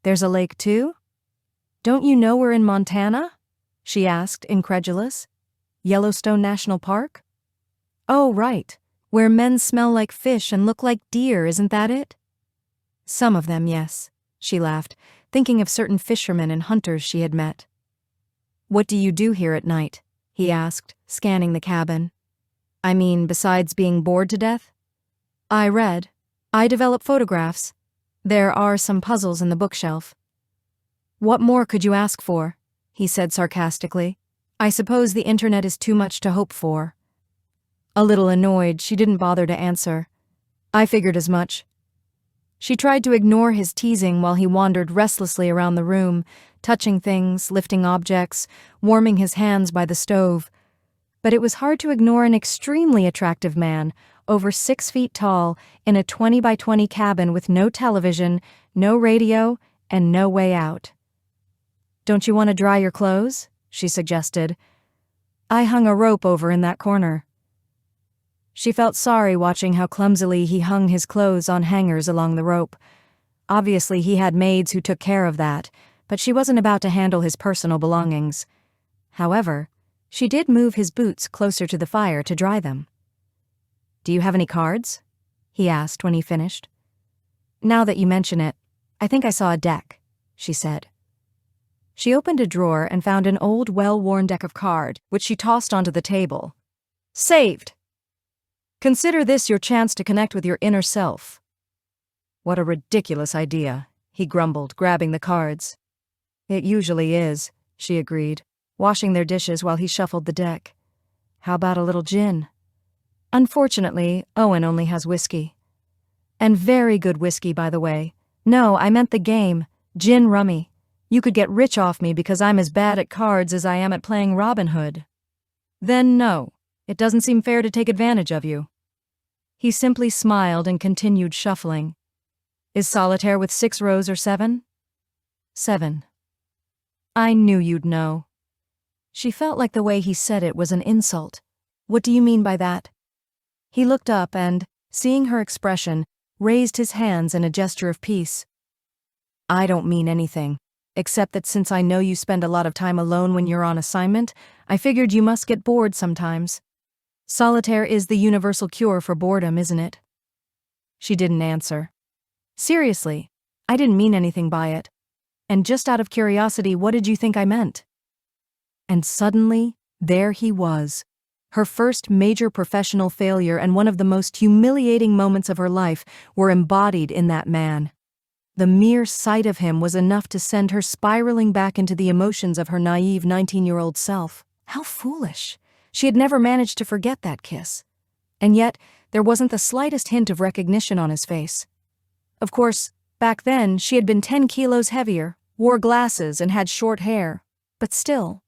There's a lake too? Don't you know we're in Montana? She asked, incredulous. Yellowstone National Park? Oh, right. Where men smell like fish and look like deer, isn't that it? Some of them, yes, she laughed, thinking of certain fishermen and hunters she had met. What do you do here at night? He asked, scanning the cabin. I mean, besides being bored to death? I read. I develop photographs. There are some puzzles in the bookshelf. What more could you ask for? He said sarcastically. I suppose the internet is too much to hope for. A little annoyed, she didn't bother to answer. I figured as much. She tried to ignore his teasing while he wandered restlessly around the room, touching things, lifting objects, warming his hands by the stove. But it was hard to ignore an extremely attractive man, over 6 feet tall, in a 20 by 20 cabin with no television, no radio, and no way out. Don't you want to dry your clothes? She suggested. I hung a rope over in that corner. She felt sorry watching how clumsily he hung his clothes on hangers along the rope. Obviously, he had maids who took care of that, but she wasn't about to handle his personal belongings. However, she did move his boots closer to the fire to dry them. Do you have any cards? He asked when he finished. Now that you mention it, I think I saw a deck, she said. She opened a drawer and found an old, well-worn deck of cards, which she tossed onto the table. Saved! Consider this your chance to connect with your inner self. What a ridiculous idea, he grumbled, grabbing the cards. It usually is, she agreed, washing their dishes while he shuffled the deck. How about a little gin? Unfortunately, Owen only has whiskey. And very good whiskey, by the way. No, I meant the game, gin rummy. You could get rich off me because I'm as bad at cards as I am at playing Robin Hood. Then no. It doesn't seem fair to take advantage of you. He simply smiled and continued shuffling. Is solitaire with 6 rows or 7? 7. I knew you'd know. She felt like the way he said it was an insult. What do you mean by that? He looked up and, seeing her expression, raised his hands in a gesture of peace. I don't mean anything, except that since I know you spend a lot of time alone when you're on assignment, I figured you must get bored sometimes. Solitaire is the universal cure for boredom, isn't it? She didn't answer. Seriously, I didn't mean anything by it. And just out of curiosity, what did you think I meant? And suddenly, there he was. Her first major professional failure and one of the most humiliating moments of her life were embodied in that man. The mere sight of him was enough to send her spiraling back into the emotions of her naive 19-year-old self. How foolish! She had never managed to forget that kiss. And yet, there wasn't the slightest hint of recognition on his face. Of course, back then, she had been 10 kilos heavier, wore glasses, and had short hair. But still.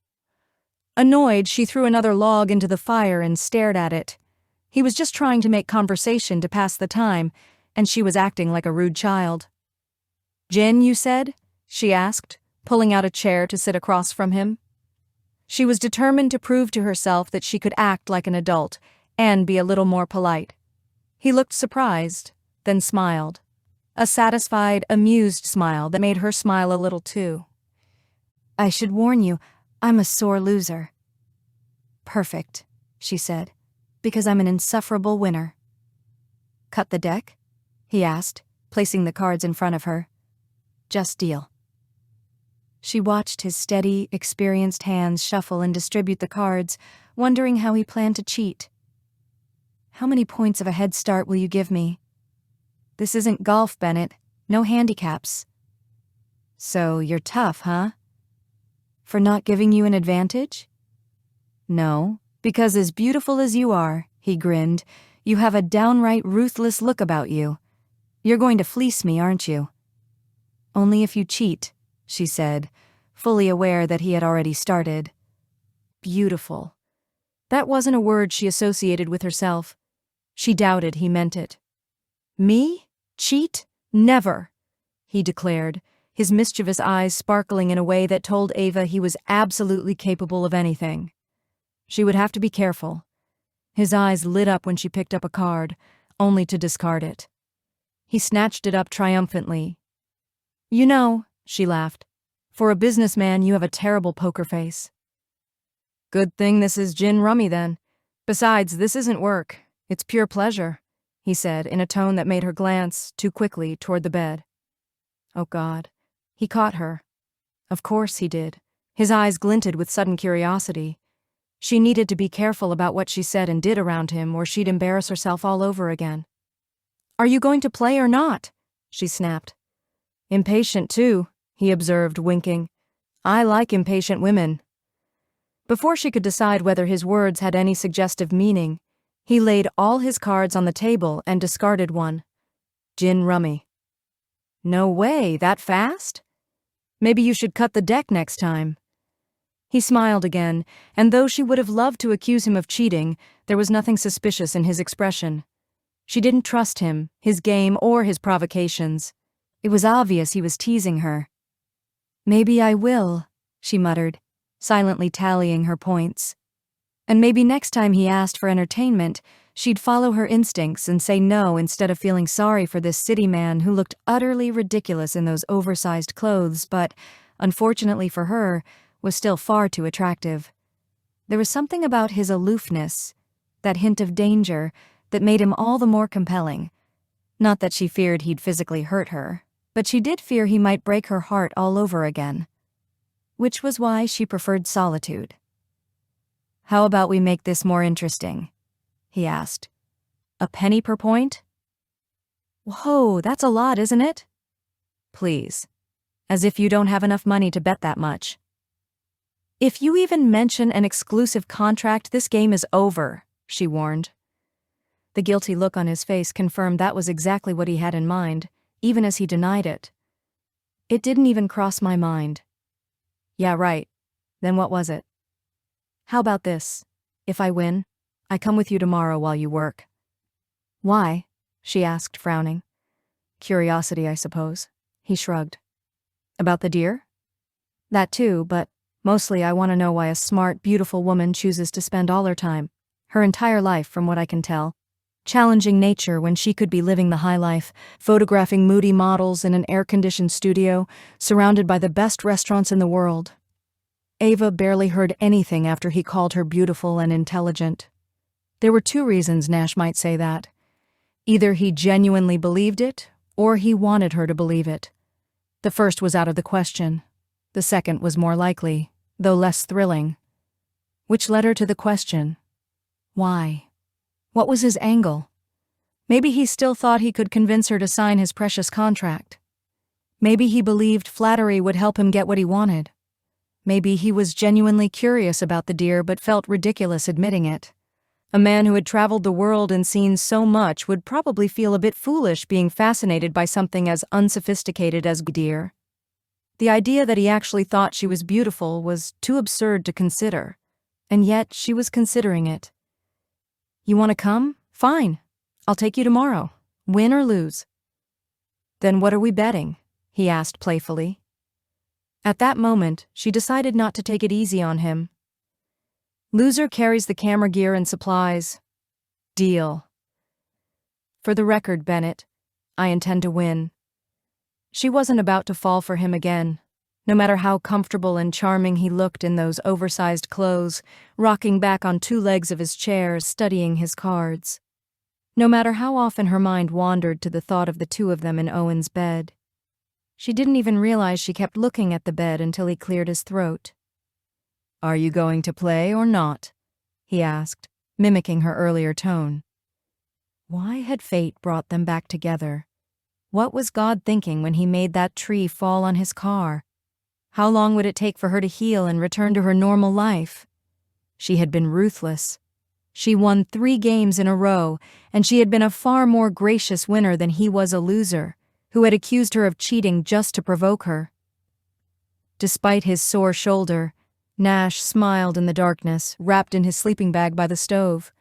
Annoyed, she threw another log into the fire and stared at it. He was just trying to make conversation to pass the time, and she was acting like a rude child. Gin, you said? She asked, pulling out a chair to sit across from him. She was determined to prove to herself that she could act like an adult and be a little more polite. He looked surprised, then smiled. A satisfied, amused smile that made her smile a little too. I should warn you, I'm a sore loser. Perfect, she said, because I'm an insufferable winner. Cut the deck? He asked, placing the cards in front of her. Just deal. She watched his steady, experienced hands shuffle and distribute the cards, wondering how he planned to cheat. How many points of a head start will you give me? This isn't golf, Bennett. No handicaps. So you're tough, huh? For not giving you an advantage? No, because as beautiful as you are, he grinned, you have a downright ruthless look about you. You're going to fleece me, aren't you? Only if you cheat, she said, fully aware that he had already started. Beautiful. That wasn't a word she associated with herself. She doubted he meant it. Me? Cheat? Never, he declared, his mischievous eyes sparkling in a way that told Ava he was absolutely capable of anything. She would have to be careful. His eyes lit up when she picked up a card, only to discard it. He snatched it up triumphantly. You know, she laughed, for a businessman you have a terrible poker face. Good thing this is gin rummy then. Besides, this isn't work. It's pure pleasure, he said in a tone that made her glance, too quickly, toward the bed. Oh God. He caught her. Of course he did. His eyes glinted with sudden curiosity. She needed to be careful about what she said and did around him, or she'd embarrass herself all over again. Are you going to play or not? She snapped. Impatient, too, he observed, winking. I like impatient women. Before she could decide whether his words had any suggestive meaning, he laid all his cards on the table and discarded one. Gin rummy. No way, that fast? Maybe you should cut the deck next time. He smiled again, and though she would have loved to accuse him of cheating, there was nothing suspicious in his expression. She didn't trust him, his game, or his provocations. It was obvious he was teasing her. Maybe I will, she muttered, silently tallying her points. And maybe next time he asked for entertainment, she'd follow her instincts and say no instead of feeling sorry for this city man who looked utterly ridiculous in those oversized clothes, but, unfortunately for her, was still far too attractive. There was something about his aloofness, that hint of danger, that made him all the more compelling. Not that she feared he'd physically hurt her, but she did fear he might break her heart all over again. Which was why she preferred solitude. How about we make this more interesting? He asked. A penny per point? Whoa, that's a lot, isn't it? Please. As if you don't have enough money to bet that much. If you even mention an exclusive contract, this game is over, she warned. The guilty look on his face confirmed that was exactly what he had in mind, even as he denied it. It didn't even cross my mind. Yeah, right. Then what was it? How about this? If I win, I come with you tomorrow while you work. Why? She asked, frowning. Curiosity, I suppose. He shrugged. About the deer? That too, but mostly I want to know why a smart, beautiful woman chooses to spend all her entire life from what I can tell, challenging nature when she could be living the high life, photographing moody models in an air-conditioned studio, surrounded by the best restaurants in the world. Ava barely heard anything after he called her beautiful and intelligent. There were two reasons Nash might say that. Either he genuinely believed it, or he wanted her to believe it. The first was out of the question. The second was more likely, though less thrilling. Which led her to the question. Why? What was his angle? Maybe he still thought he could convince her to sign his precious contract. Maybe he believed flattery would help him get what he wanted. Maybe he was genuinely curious about the deer but felt ridiculous admitting it. A man who had traveled the world and seen so much would probably feel a bit foolish being fascinated by something as unsophisticated as deer. The idea that he actually thought she was beautiful was too absurd to consider, and yet she was considering it. You want to come? Fine. I'll take you tomorrow, win or lose. Then what are we betting? He asked playfully. At that moment, she decided not to take it easy on him. Loser carries the camera gear and supplies. Deal. For the record, Bennett, I intend to win. She wasn't about to fall for him again, no matter how comfortable and charming he looked in those oversized clothes, rocking back on two legs of his chair, studying his cards. No matter how often her mind wandered to the thought of the two of them in Owen's bed. She didn't even realize she kept looking at the bed until he cleared his throat. "Are you going to play or not?" he asked, mimicking her earlier tone. Why had fate brought them back together? What was God thinking when he made that tree fall on his car? How long would it take for her to heal and return to her normal life? She had been ruthless. She won 3 games in a row, and she had been a far more gracious winner than he was a loser, who had accused her of cheating just to provoke her. Despite his sore shoulder, Nash smiled in the darkness, wrapped in his sleeping bag by the stove.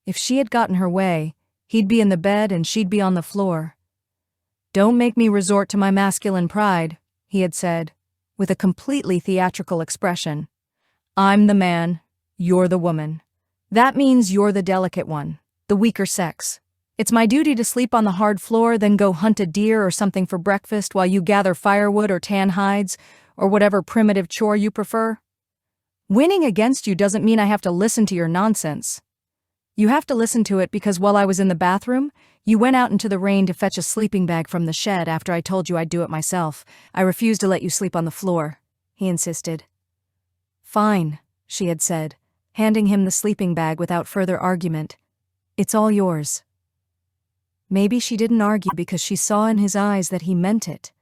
If she had gotten her way, he'd be in the bed and she'd be on the floor. "Don't make me resort to my masculine pride," he had said, with a completely theatrical expression. "I'm the man, you're the woman. That means you're the delicate one, the weaker sex. It's my duty to sleep on the hard floor, then go hunt a deer or something for breakfast while you gather firewood or tan hides, or whatever primitive chore you prefer. Winning against you doesn't mean I have to listen to your nonsense. You have to listen to it because while I was in the bathroom, you went out into the rain to fetch a sleeping bag from the shed after I told you I'd do it myself. I refused to let you sleep on the floor," he insisted. "Fine," she had said, handing him the sleeping bag without further argument. "It's all yours." Maybe she didn't argue because she saw in his eyes that he meant it.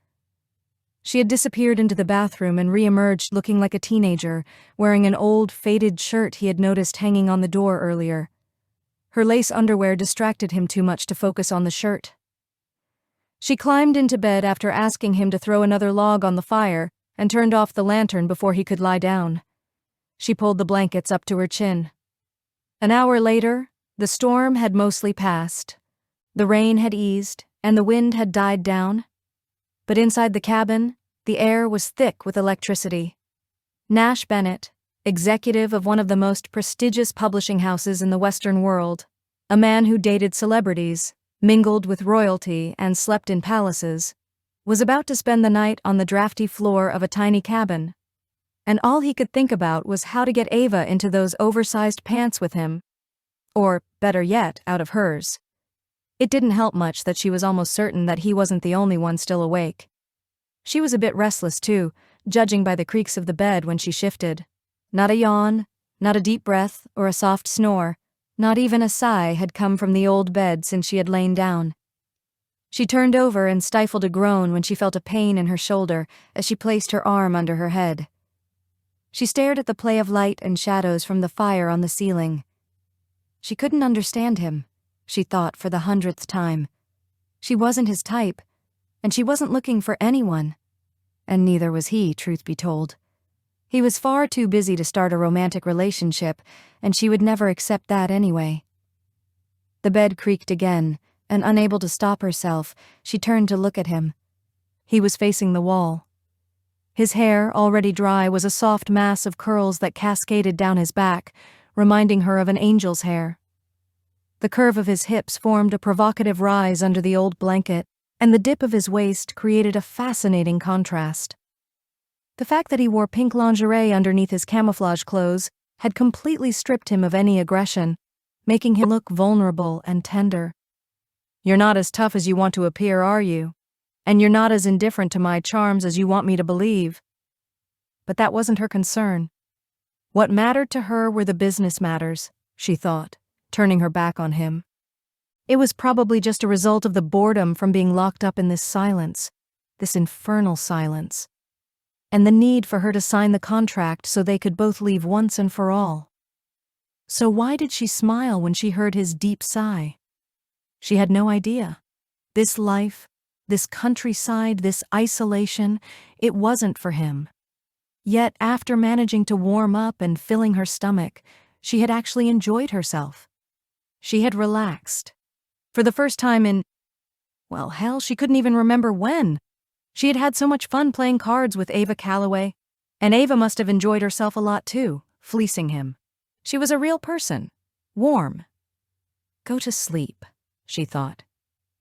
She had disappeared into the bathroom and re-emerged looking like a teenager, wearing an old, faded shirt he had noticed hanging on the door earlier. Her lace underwear distracted him too much to focus on the shirt. She climbed into bed after asking him to throw another log on the fire and turned off the lantern before he could lie down. She pulled the blankets up to her chin. An hour later, the storm had mostly passed. The rain had eased, and the wind had died down. But inside the cabin, the air was thick with electricity. Nash Bennett, executive of one of the most prestigious publishing houses in the Western world, a man who dated celebrities, mingled with royalty, and slept in palaces, was about to spend the night on the drafty floor of a tiny cabin. And all he could think about was how to get Ava into those oversized pants with him. Or, better yet, out of hers. It didn't help much that she was almost certain that he wasn't the only one still awake. She was a bit restless too, judging by the creaks of the bed when she shifted. Not a yawn, not a deep breath or a soft snore, not even a sigh had come from the old bed since she had lain down. She turned over and stifled a groan when she felt a pain in her shoulder as she placed her arm under her head. She stared at the play of light and shadows from the fire on the ceiling. She couldn't understand him, she thought for the 100th time. She wasn't his type, and she wasn't looking for anyone. And neither was he, truth be told. He was far too busy to start a romantic relationship, and she would never accept that anyway. The bed creaked again, and unable to stop herself, she turned to look at him. He was facing the wall. His hair, already dry, was a soft mass of curls that cascaded down his back, reminding her of an angel's hair. The curve of his hips formed a provocative rise under the old blanket, and the dip of his waist created a fascinating contrast. The fact that he wore pink lingerie underneath his camouflage clothes had completely stripped him of any aggression, making him look vulnerable and tender. "You're not as tough as you want to appear, are you? And you're not as indifferent to my charms as you want me to believe." But that wasn't her concern. What mattered to her were the business matters, she thought, turning her back on him. It was probably just a result of the boredom from being locked up in this silence, this infernal silence, and the need for her to sign the contract so they could both leave once and for all. So why did she smile when she heard his deep sigh? She had no idea. This life, this countryside, this isolation, it wasn't for him. Yet after managing to warm up and filling her stomach, she had actually enjoyed herself. She had relaxed. For the first time in, well, hell, she couldn't even remember when. She had had so much fun playing cards with Ava Calloway, and Ava must have enjoyed herself a lot too, fleecing him. She was a real person, warm. Go to sleep, she thought.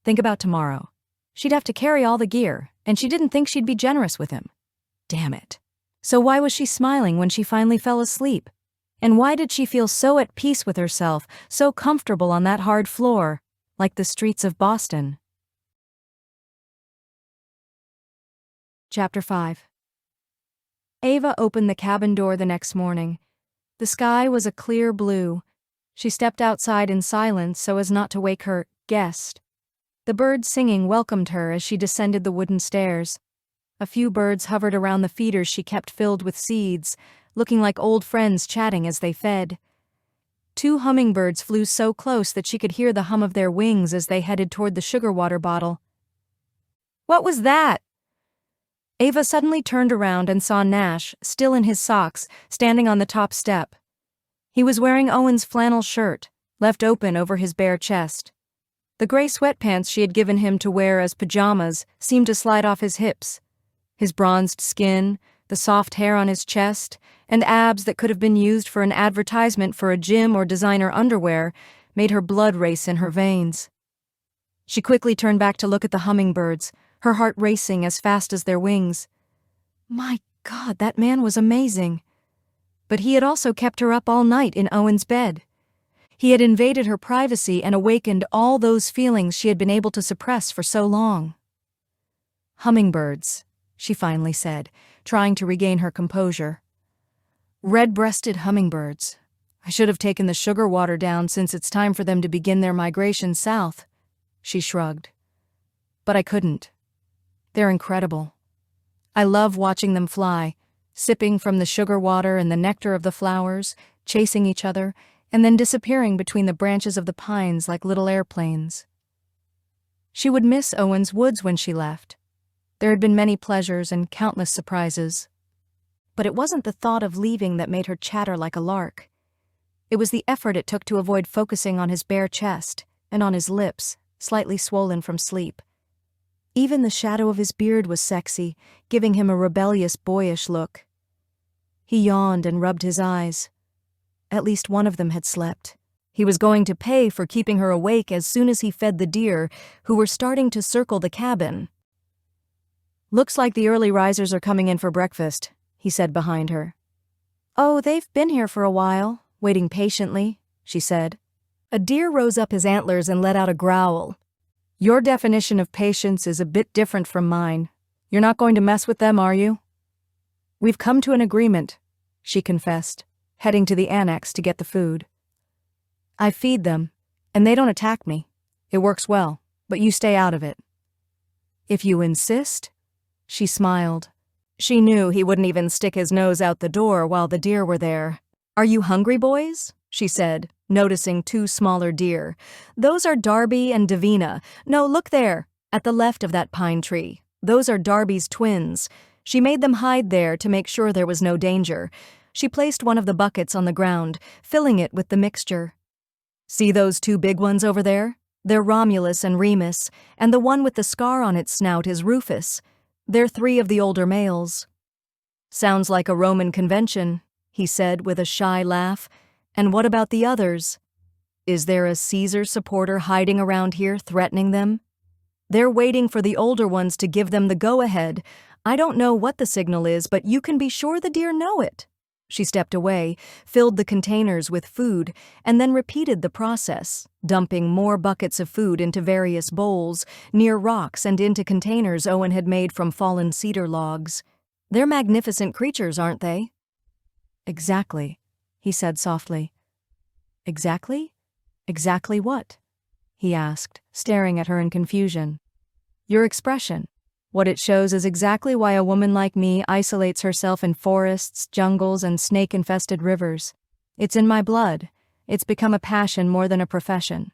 Think about tomorrow. She'd have to carry all the gear, and she didn't think she'd be generous with him. Damn it. So why was she smiling when she finally fell asleep? And why did she feel so at peace with herself, so comfortable on that hard floor, like the streets of Boston? Chapter 5. Ava opened the cabin door the next morning. The sky was a clear blue. She stepped outside in silence so as not to wake her guest. The birds singing welcomed her as she descended the wooden stairs. A few birds hovered around the feeders she kept filled with seeds, looking like old friends chatting as they fed. 2 hummingbirds flew so close that she could hear the hum of their wings as they headed toward the sugar water bottle. "What was that?" Ava suddenly turned around and saw Nash, still in his socks, standing on the top step. He was wearing Owen's flannel shirt, left open over his bare chest. The gray sweatpants she had given him to wear as pajamas seemed to slide off his hips. His bronzed skin, the soft hair on his chest, and abs that could have been used for an advertisement for a gym or designer underwear made her blood race in her veins. She quickly turned back to look at the hummingbirds, her heart racing as fast as their wings. My God, that man was amazing. But he had also kept her up all night in Owen's bed. He had invaded her privacy and awakened all those feelings she had been able to suppress for so long. "Hummingbirds," she finally said, trying to regain her composure. "Red-breasted hummingbirds. I should have taken the sugar water down since it's time for them to begin their migration south." She shrugged. "But I couldn't. They're incredible. I love watching them fly, sipping from the sugar water and the nectar of the flowers, chasing each other, and then disappearing between the branches of the pines like little airplanes." She would miss Owen's woods when she left. There had been many pleasures and countless surprises. But it wasn't the thought of leaving that made her chatter like a lark. It was the effort it took to avoid focusing on his bare chest and on his lips, slightly swollen from sleep. Even the shadow of his beard was sexy, giving him a rebellious, boyish look. He yawned and rubbed his eyes. At least one of them had slept. He was going to pay for keeping her awake as soon as he fed the deer, who were starting to circle the cabin. "Looks like the early risers are coming in for breakfast," he said behind her. "Oh, they've been here for a while, waiting patiently," she said. A deer rose up his antlers and let out a growl. "Your definition of patience is a bit different from mine. You're not going to mess with them, are you?" "We've come to an agreement," she confessed, heading to the annex to get the food. "I feed them, and they don't attack me. It works well, but you stay out of it." "If you insist," she smiled. She knew he wouldn't even stick his nose out the door while the deer were there. "Are you hungry, boys?" she said, noticing 2 smaller deer. "Those are Darby and Davina. No, look there, at the left of that pine tree. Those are Darby's twins. She made them hide there to make sure there was no danger. She placed one of the buckets on the ground, filling it with the mixture. See those 2 big ones over there? They're Romulus and Remus, and the one with the scar on its snout is Rufus. They're 3 of the older males." "Sounds like a Roman convention," he said with a shy laugh. "And what about the others? Is there a Caesar supporter hiding around here threatening them? They're waiting for the older ones to give them the go-ahead. I don't know what the signal is, but you can be sure the deer know it." She stepped away, filled the containers with food, and then repeated the process, dumping more buckets of food into various bowls, near rocks and into containers Owen had made from fallen cedar logs. "They're magnificent creatures, aren't they?" "Exactly," he said softly. "Exactly? Exactly what?" he asked, staring at her in confusion. "Your expression. What it shows is exactly why a woman like me isolates herself in forests, jungles, and snake-infested rivers. It's in my blood. It's become a passion more than a profession."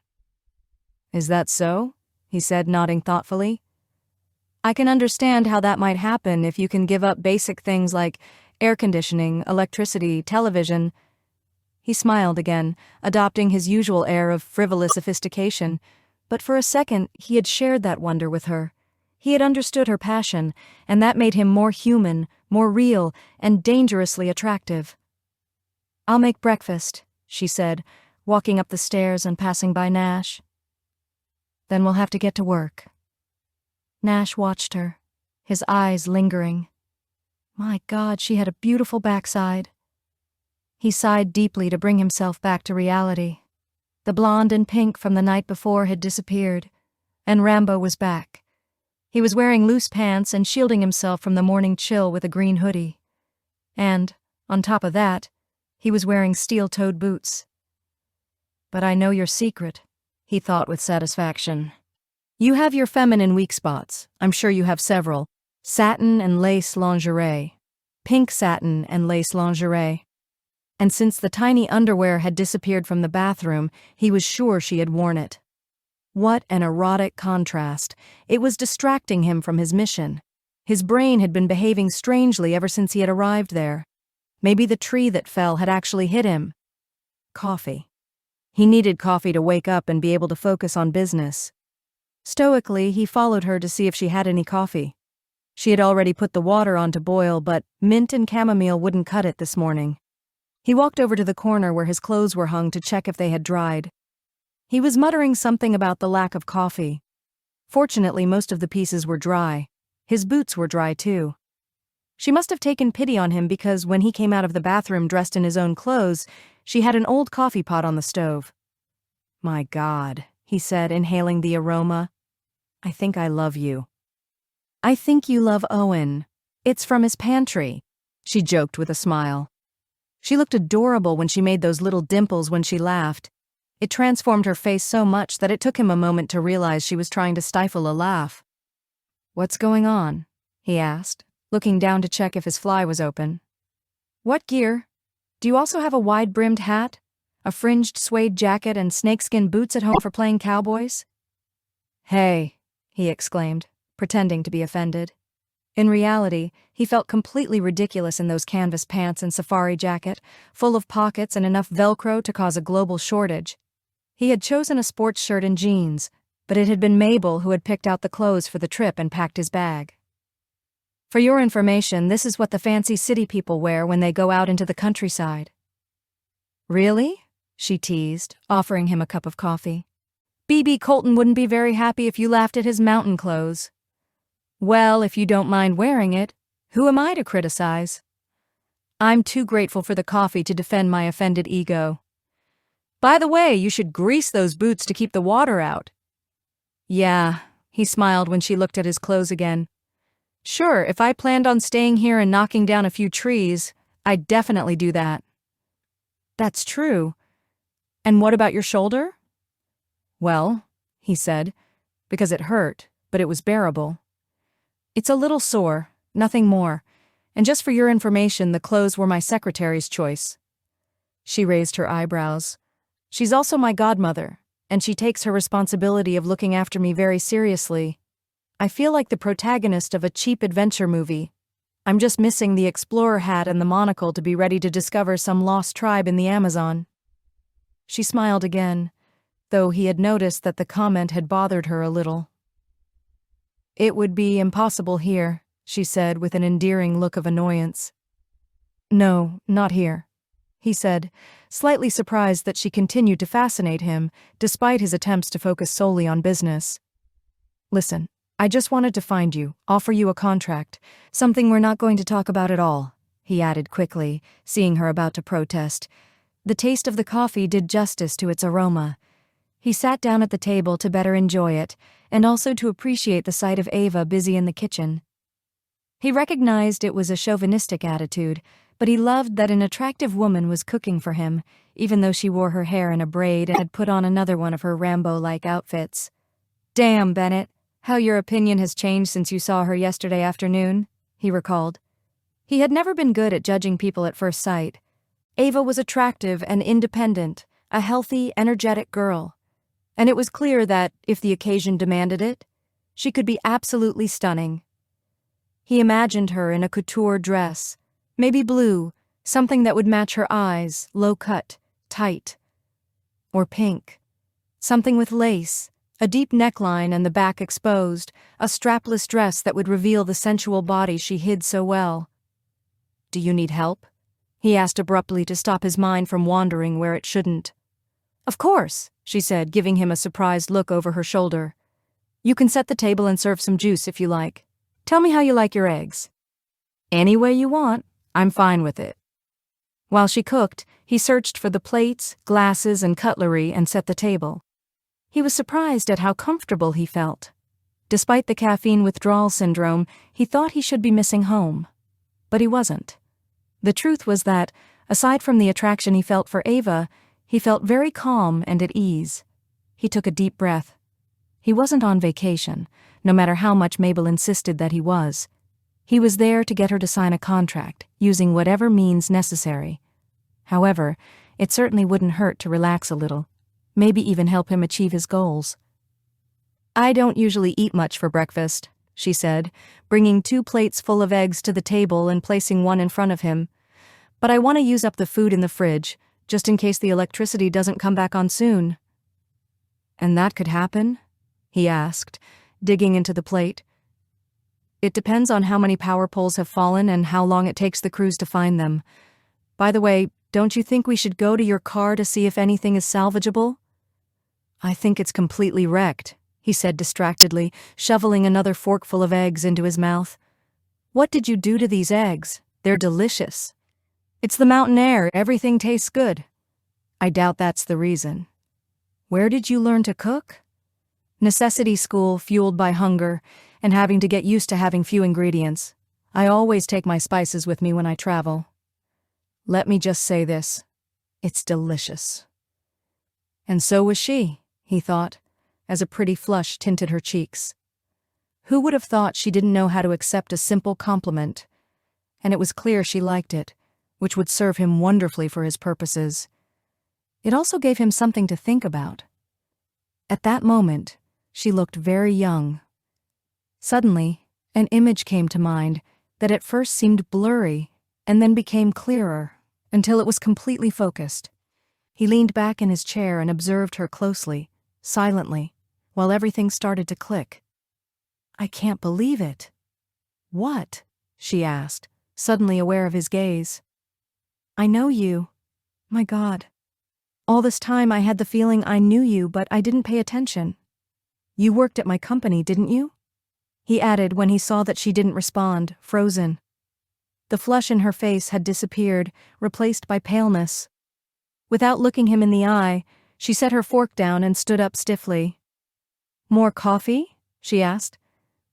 "Is that so?" he said, nodding thoughtfully. "I can understand how that might happen if you can give up basic things like air conditioning, electricity, television." He smiled again, adopting his usual air of frivolous sophistication, but for a second he had shared that wonder with her. He had understood her passion, and that made him more human, more real, and dangerously attractive. "I'll make breakfast," she said, walking up the stairs and passing by Nash. "Then we'll have to get to work." Nash watched her, his eyes lingering. My God, she had a beautiful backside. He sighed deeply to bring himself back to reality. The blonde and pink from the night before had disappeared, and Rambo was back. He was wearing loose pants and shielding himself from the morning chill with a green hoodie. And, on top of that, he was wearing steel-toed boots. "But I know your secret," he thought with satisfaction. "You have your feminine weak spots. I'm sure you have several. Satin and lace lingerie. Pink satin and lace lingerie." And since the tiny underwear had disappeared from the bathroom, he was sure she had worn it. What an erotic contrast. It was distracting him from his mission. His brain had been behaving strangely ever since he had arrived there. Maybe the tree that fell had actually hit him. Coffee. He needed coffee to wake up and be able to focus on business. Stoically, he followed her to see if she had any coffee. She had already put the water on to boil, but mint and chamomile wouldn't cut it this morning. He walked over to the corner where his clothes were hung to check if they had dried. He was muttering something about the lack of coffee. Fortunately, most of the pieces were dry. His boots were dry too. She must have taken pity on him because when he came out of the bathroom dressed in his own clothes, she had an old coffee pot on the stove. "My God," he said, inhaling the aroma. "I think I love you." "I think you love Owen. It's from his pantry," she joked with a smile. She looked adorable when she made those little dimples when she laughed. It transformed her face so much that it took him a moment to realize she was trying to stifle a laugh. "What's going on?" he asked, looking down to check if his fly was open. "What gear? Do you also have a wide-brimmed hat, a fringed suede jacket, and snakeskin boots at home for playing cowboys?" "Hey," he exclaimed, pretending to be offended. In reality, he felt completely ridiculous in those canvas pants and safari jacket, full of pockets and enough Velcro to cause a global shortage. He had chosen a sports shirt and jeans, but it had been Mabel who had picked out the clothes for the trip and packed his bag. "For your information, this is what the fancy city people wear when they go out into the countryside." "Really?" she teased, offering him a cup of coffee. "B.B. Colton wouldn't be very happy if you laughed at his mountain clothes." "Well, if you don't mind wearing it, who am I to criticize?" "I'm too grateful for the coffee to defend my offended ego." "By the way, you should grease those boots to keep the water out." "Yeah," he smiled when she looked at his clothes again. "Sure, if I planned on staying here and knocking down a few trees, I'd definitely do that." "That's true. And what about your shoulder?" "Well," he said, because it hurt, but it was bearable. "It's a little sore, nothing more. And just for your information, the clothes were my secretary's choice." She raised her eyebrows. "She's also my godmother, and she takes her responsibility of looking after me very seriously. I feel like the protagonist of a cheap adventure movie. I'm just missing the explorer hat and the monocle to be ready to discover some lost tribe in the Amazon." She smiled again, though he had noticed that the comment had bothered her a little. "It would be impossible here," she said with an endearing look of annoyance. "No, not here," he said, slightly surprised that she continued to fascinate him, despite his attempts to focus solely on business. "Listen, I just wanted to find you, offer you a contract, something we're not going to talk about at all," he added quickly, seeing her about to protest. The taste of the coffee did justice to its aroma. He sat down at the table to better enjoy it, and also to appreciate the sight of Ava busy in the kitchen. He recognized it was a chauvinistic attitude, but he loved that an attractive woman was cooking for him, even though she wore her hair in a braid and had put on another one of her Rambo-like outfits. "Damn, Bennett, how your opinion has changed since you saw her yesterday afternoon," he recalled. He had never been good at judging people at first sight. Ava was attractive and independent, a healthy, energetic girl. And it was clear that, if the occasion demanded it, she could be absolutely stunning. He imagined her in a couture dress, maybe blue, something that would match her eyes, low-cut, tight. Or pink. Something with lace, a deep neckline and the back exposed, a strapless dress that would reveal the sensual body she hid so well. "Do you need help?" he asked abruptly to stop his mind from wandering where it shouldn't. "Of course," she said, giving him a surprised look over her shoulder. "You can set the table and serve some juice if you like. Tell me how you like your eggs." "Any way you want. I'm fine with it." While she cooked, he searched for the plates, glasses, and cutlery and set the table. He was surprised at how comfortable he felt. Despite the caffeine withdrawal syndrome, he thought he should be missing home. But he wasn't. The truth was that, aside from the attraction he felt for Ava, he felt very calm and at ease. He took a deep breath. He wasn't on vacation, no matter how much Mabel insisted that he was. He was there to get her to sign a contract, using whatever means necessary. However, it certainly wouldn't hurt to relax a little, maybe even help him achieve his goals. "I don't usually eat much for breakfast," she said, bringing 2 plates full of eggs to the table and placing one in front of him. "But I want to use up the food in the fridge, just in case the electricity doesn't come back on soon." "And that could happen?" he asked, digging into the plate. "It depends on how many power poles have fallen and how long it takes the crews to find them. By the way, don't you think we should go to your car to see if anything is salvageable?" "I think it's completely wrecked," he said distractedly, shoveling another forkful of eggs into his mouth. "What did you do to these eggs? They're delicious." "It's the mountain air, everything tastes good." "I doubt that's the reason." "Where did you learn to cook?" "Necessity school, fueled by hunger, and having to get used to having few ingredients. I always take my spices with me when I travel. Let me just say this, it's delicious." And so was she, he thought, as a pretty flush tinted her cheeks. Who would have thought she didn't know how to accept a simple compliment? And it was clear she liked it, which would serve him wonderfully for his purposes. It also gave him something to think about. At that moment, she looked very young. Suddenly, an image came to mind that at first seemed blurry and then became clearer until it was completely focused. He leaned back in his chair and observed her closely, silently, while everything started to click. "I can't believe it." "What?" she asked, suddenly aware of his gaze. "I know you. My God. All this time I had the feeling I knew you, but I didn't pay attention. You worked at my company, didn't you?" he added when he saw that she didn't respond, frozen. The flush in her face had disappeared, replaced by paleness. Without looking him in the eye, she set her fork down and stood up stiffly. "More coffee?" she asked.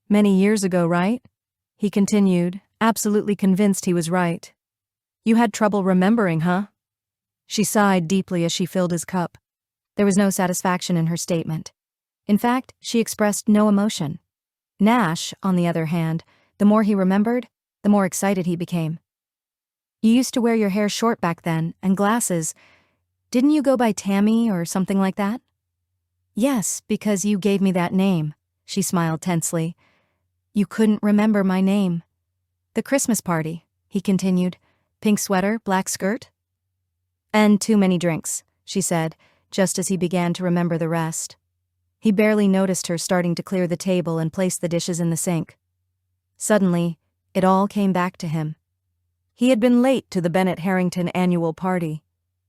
"Many years ago, right?" he continued, absolutely convinced he was right. "You had trouble remembering, huh?" She sighed deeply as she filled his cup. There was no satisfaction in her statement. In fact, she expressed no emotion. Nash, on the other hand, the more he remembered, the more excited he became. "You used to wear your hair short back then, and glasses. Didn't you go by Tammy or something like that?" "Yes, because you gave me that name," she smiled tensely. "You couldn't remember my name." "The Christmas party," he continued. "Pink sweater, black skirt?" "And too many drinks," she said, just as he began to remember the rest. He barely noticed her starting to clear the table and place the dishes in the sink. Suddenly, it all came back to him. He had been late to the Bennett Harrington annual party.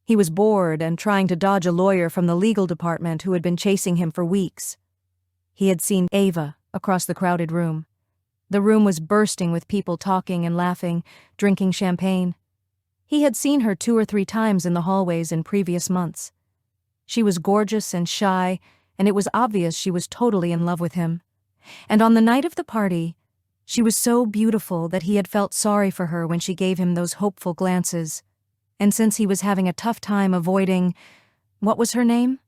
He was bored and trying to dodge a lawyer from the legal department who had been chasing him for weeks. He had seen Ava across the crowded room. The room was bursting with people talking and laughing, drinking champagne. He had seen her 2 or 3 times in the hallways in previous months. She was gorgeous and shy, and it was obvious she was totally in love with him. And on the night of the party, she was so beautiful that he had felt sorry for her when she gave him those hopeful glances. And since he was having a tough time avoiding— what was her name?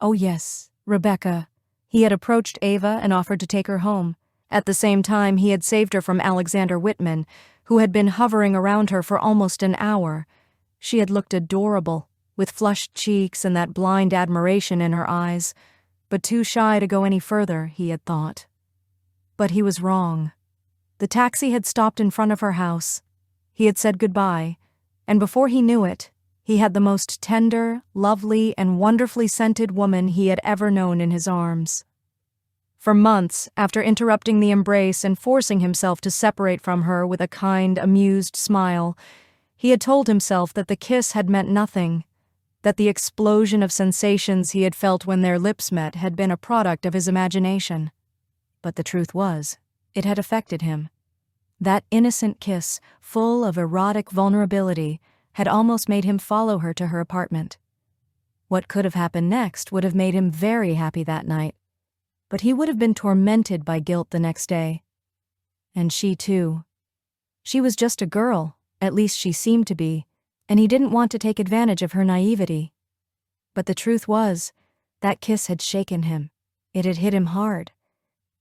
Oh yes, Rebecca. He had approached Ava and offered to take her home. At the same time, he had saved her from Alexander Whitman, who had been hovering around her for almost an hour. She had looked adorable, with flushed cheeks and that blind admiration in her eyes, but too shy to go any further, he had thought. But he was wrong. The taxi had stopped in front of her house. He had said goodbye, and before he knew it, he had the most tender, lovely, and wonderfully scented woman he had ever known in his arms. For months, after interrupting the embrace and forcing himself to separate from her with a kind, amused smile, he had told himself that the kiss had meant nothing, that the explosion of sensations he had felt when their lips met had been a product of his imagination. But the truth was, it had affected him. That innocent kiss, full of erotic vulnerability, had almost made him follow her to her apartment. What could have happened next would have made him very happy that night. but he would have been tormented by guilt the next day. And she too. She was just a girl, at least she seemed to be, and he didn't want to take advantage of her naivety. But the truth was, that kiss had shaken him. It had hit him hard.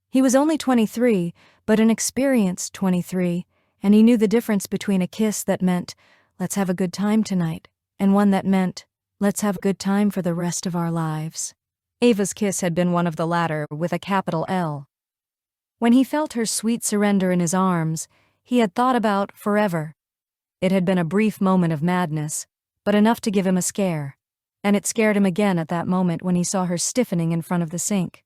He was only 23, but an experienced 23, and he knew the difference between a kiss that meant, "Let's have a good time tonight," and one that meant, "Let's have a good time for the rest of our lives." Ava's kiss had been one of the latter, with a capital L. When he felt her sweet surrender in his arms, he had thought about forever. It had been a brief moment of madness, but enough to give him a scare, and it scared him again at that moment when he saw her stiffening in front of the sink.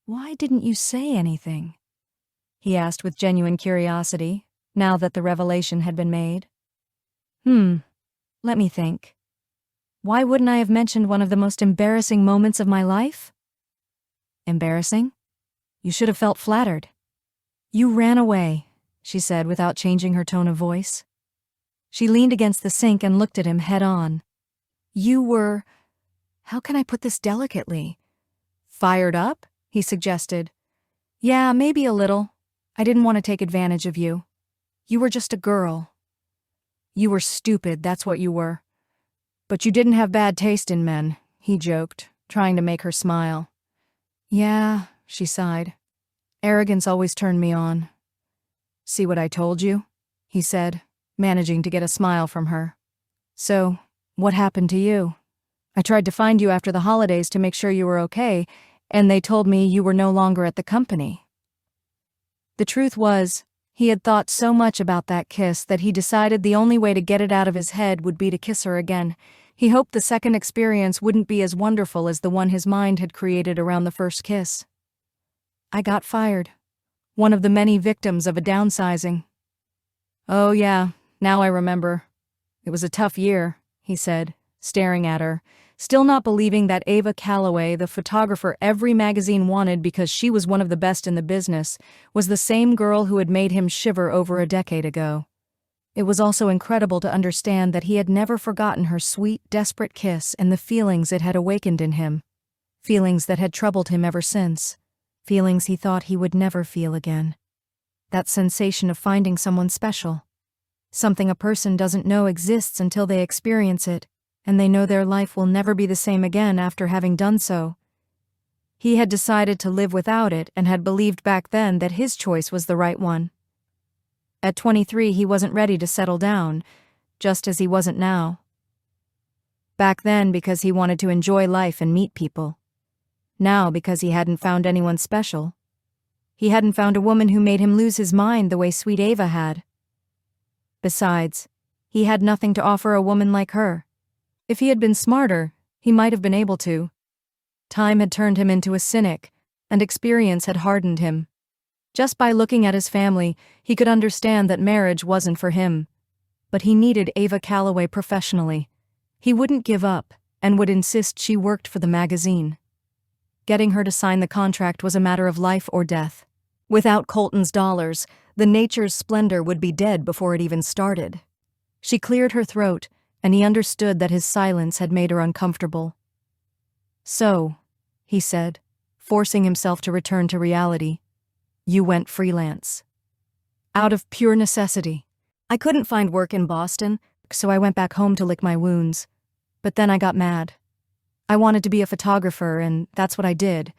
"Why didn't you say anything?" he asked with genuine curiosity, now that the revelation had been made. Let me think. Why wouldn't I have mentioned one of the most embarrassing moments of my life? Embarrassing? You should have felt flattered. "You ran away," she said without changing her tone of voice. She leaned against the sink and looked at him head on. "You were, how can I put this delicately? Fired up?" he suggested. "Yeah, maybe a little. I didn't want to take advantage of you. You were just a girl. You were stupid, that's what you were. But you didn't have bad taste in men," he joked, trying to make her smile. "Yeah," she sighed. "Arrogance always turned me on." "See what I told you?" he said, managing to get a smile from her. "So, what happened to you? I tried to find you after the holidays to make sure you were okay, and they told me you were no longer at the company." The truth was, he had thought so much about that kiss that he decided the only way to get it out of his head would be to kiss her again. He hoped the second experience wouldn't be as wonderful as the one his mind had created around the first kiss. "I got fired. One of the many victims of a downsizing." "Oh yeah, now I remember. It was a tough year," he said, staring at her, still not believing that Ava Calloway, the photographer every magazine wanted because she was one of the best in the business, was the same girl who had made him shiver over a decade ago. It was also incredible to understand that he had never forgotten her sweet, desperate kiss and the feelings it had awakened in him. Feelings that had troubled him ever since. Feelings he thought he would never feel again. That sensation of finding someone special. Something a person doesn't know exists until they experience it, and they know their life will never be the same again after having done so. He had decided to live without it and had believed back then that his choice was the right one. At 23, he wasn't ready to settle down, just as he wasn't now. Back then because he wanted to enjoy life and meet people. Now because he hadn't found anyone special. He hadn't found a woman who made him lose his mind the way sweet Ava had. Besides, he had nothing to offer a woman like her. If he had been smarter, he might have been able to. Time had turned him into a cynic, and experience had hardened him. Just by looking at his family, he could understand that marriage wasn't for him. But he needed Ava Calloway professionally. He wouldn't give up, and would insist she worked for the magazine. Getting her to sign the contract was a matter of life or death. Without Colton's dollars, the Nature's splendor would be dead before it even started. She cleared her throat, and he understood that his silence had made her uncomfortable. "So," he said, forcing himself to return to reality, "you went freelance." "Out of pure necessity. I couldn't find work in Boston, so I went back home to lick my wounds. But then I got mad. I wanted to be a photographer, and that's what I did.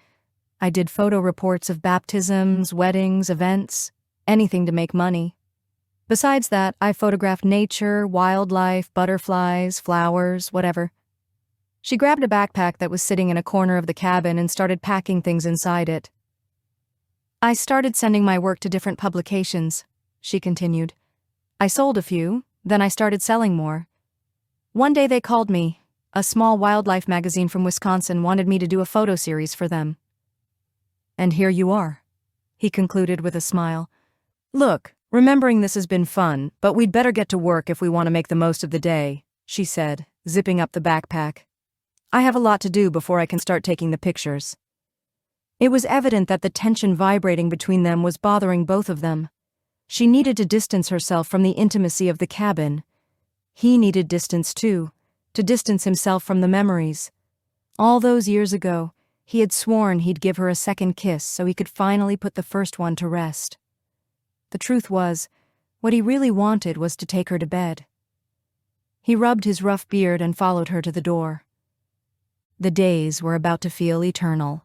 I did photo reports of baptisms, weddings, events, anything to make money. Besides that, I photographed nature, wildlife, butterflies, flowers, whatever." She grabbed a backpack that was sitting in a corner of the cabin and started packing things inside it. "I started sending my work to different publications," she continued. "I sold a few, then I started selling more. One day they called me. A small wildlife magazine from Wisconsin wanted me to do a photo series for them. And here you are," he concluded with a smile. "Look, remembering this has been fun, but we'd better get to work if we want to make the most of the day," she said, zipping up the backpack. "I have a lot to do before I can start taking the pictures." It was evident that the tension vibrating between them was bothering both of them. She needed to distance herself from the intimacy of the cabin. He needed distance too, to distance himself from the memories. All those years ago, He had sworn he'd give her a second kiss so he could finally put the first one to rest. The truth was, what he really wanted was to take her to bed. He rubbed his rough beard and followed her to the door. The days were about to feel eternal.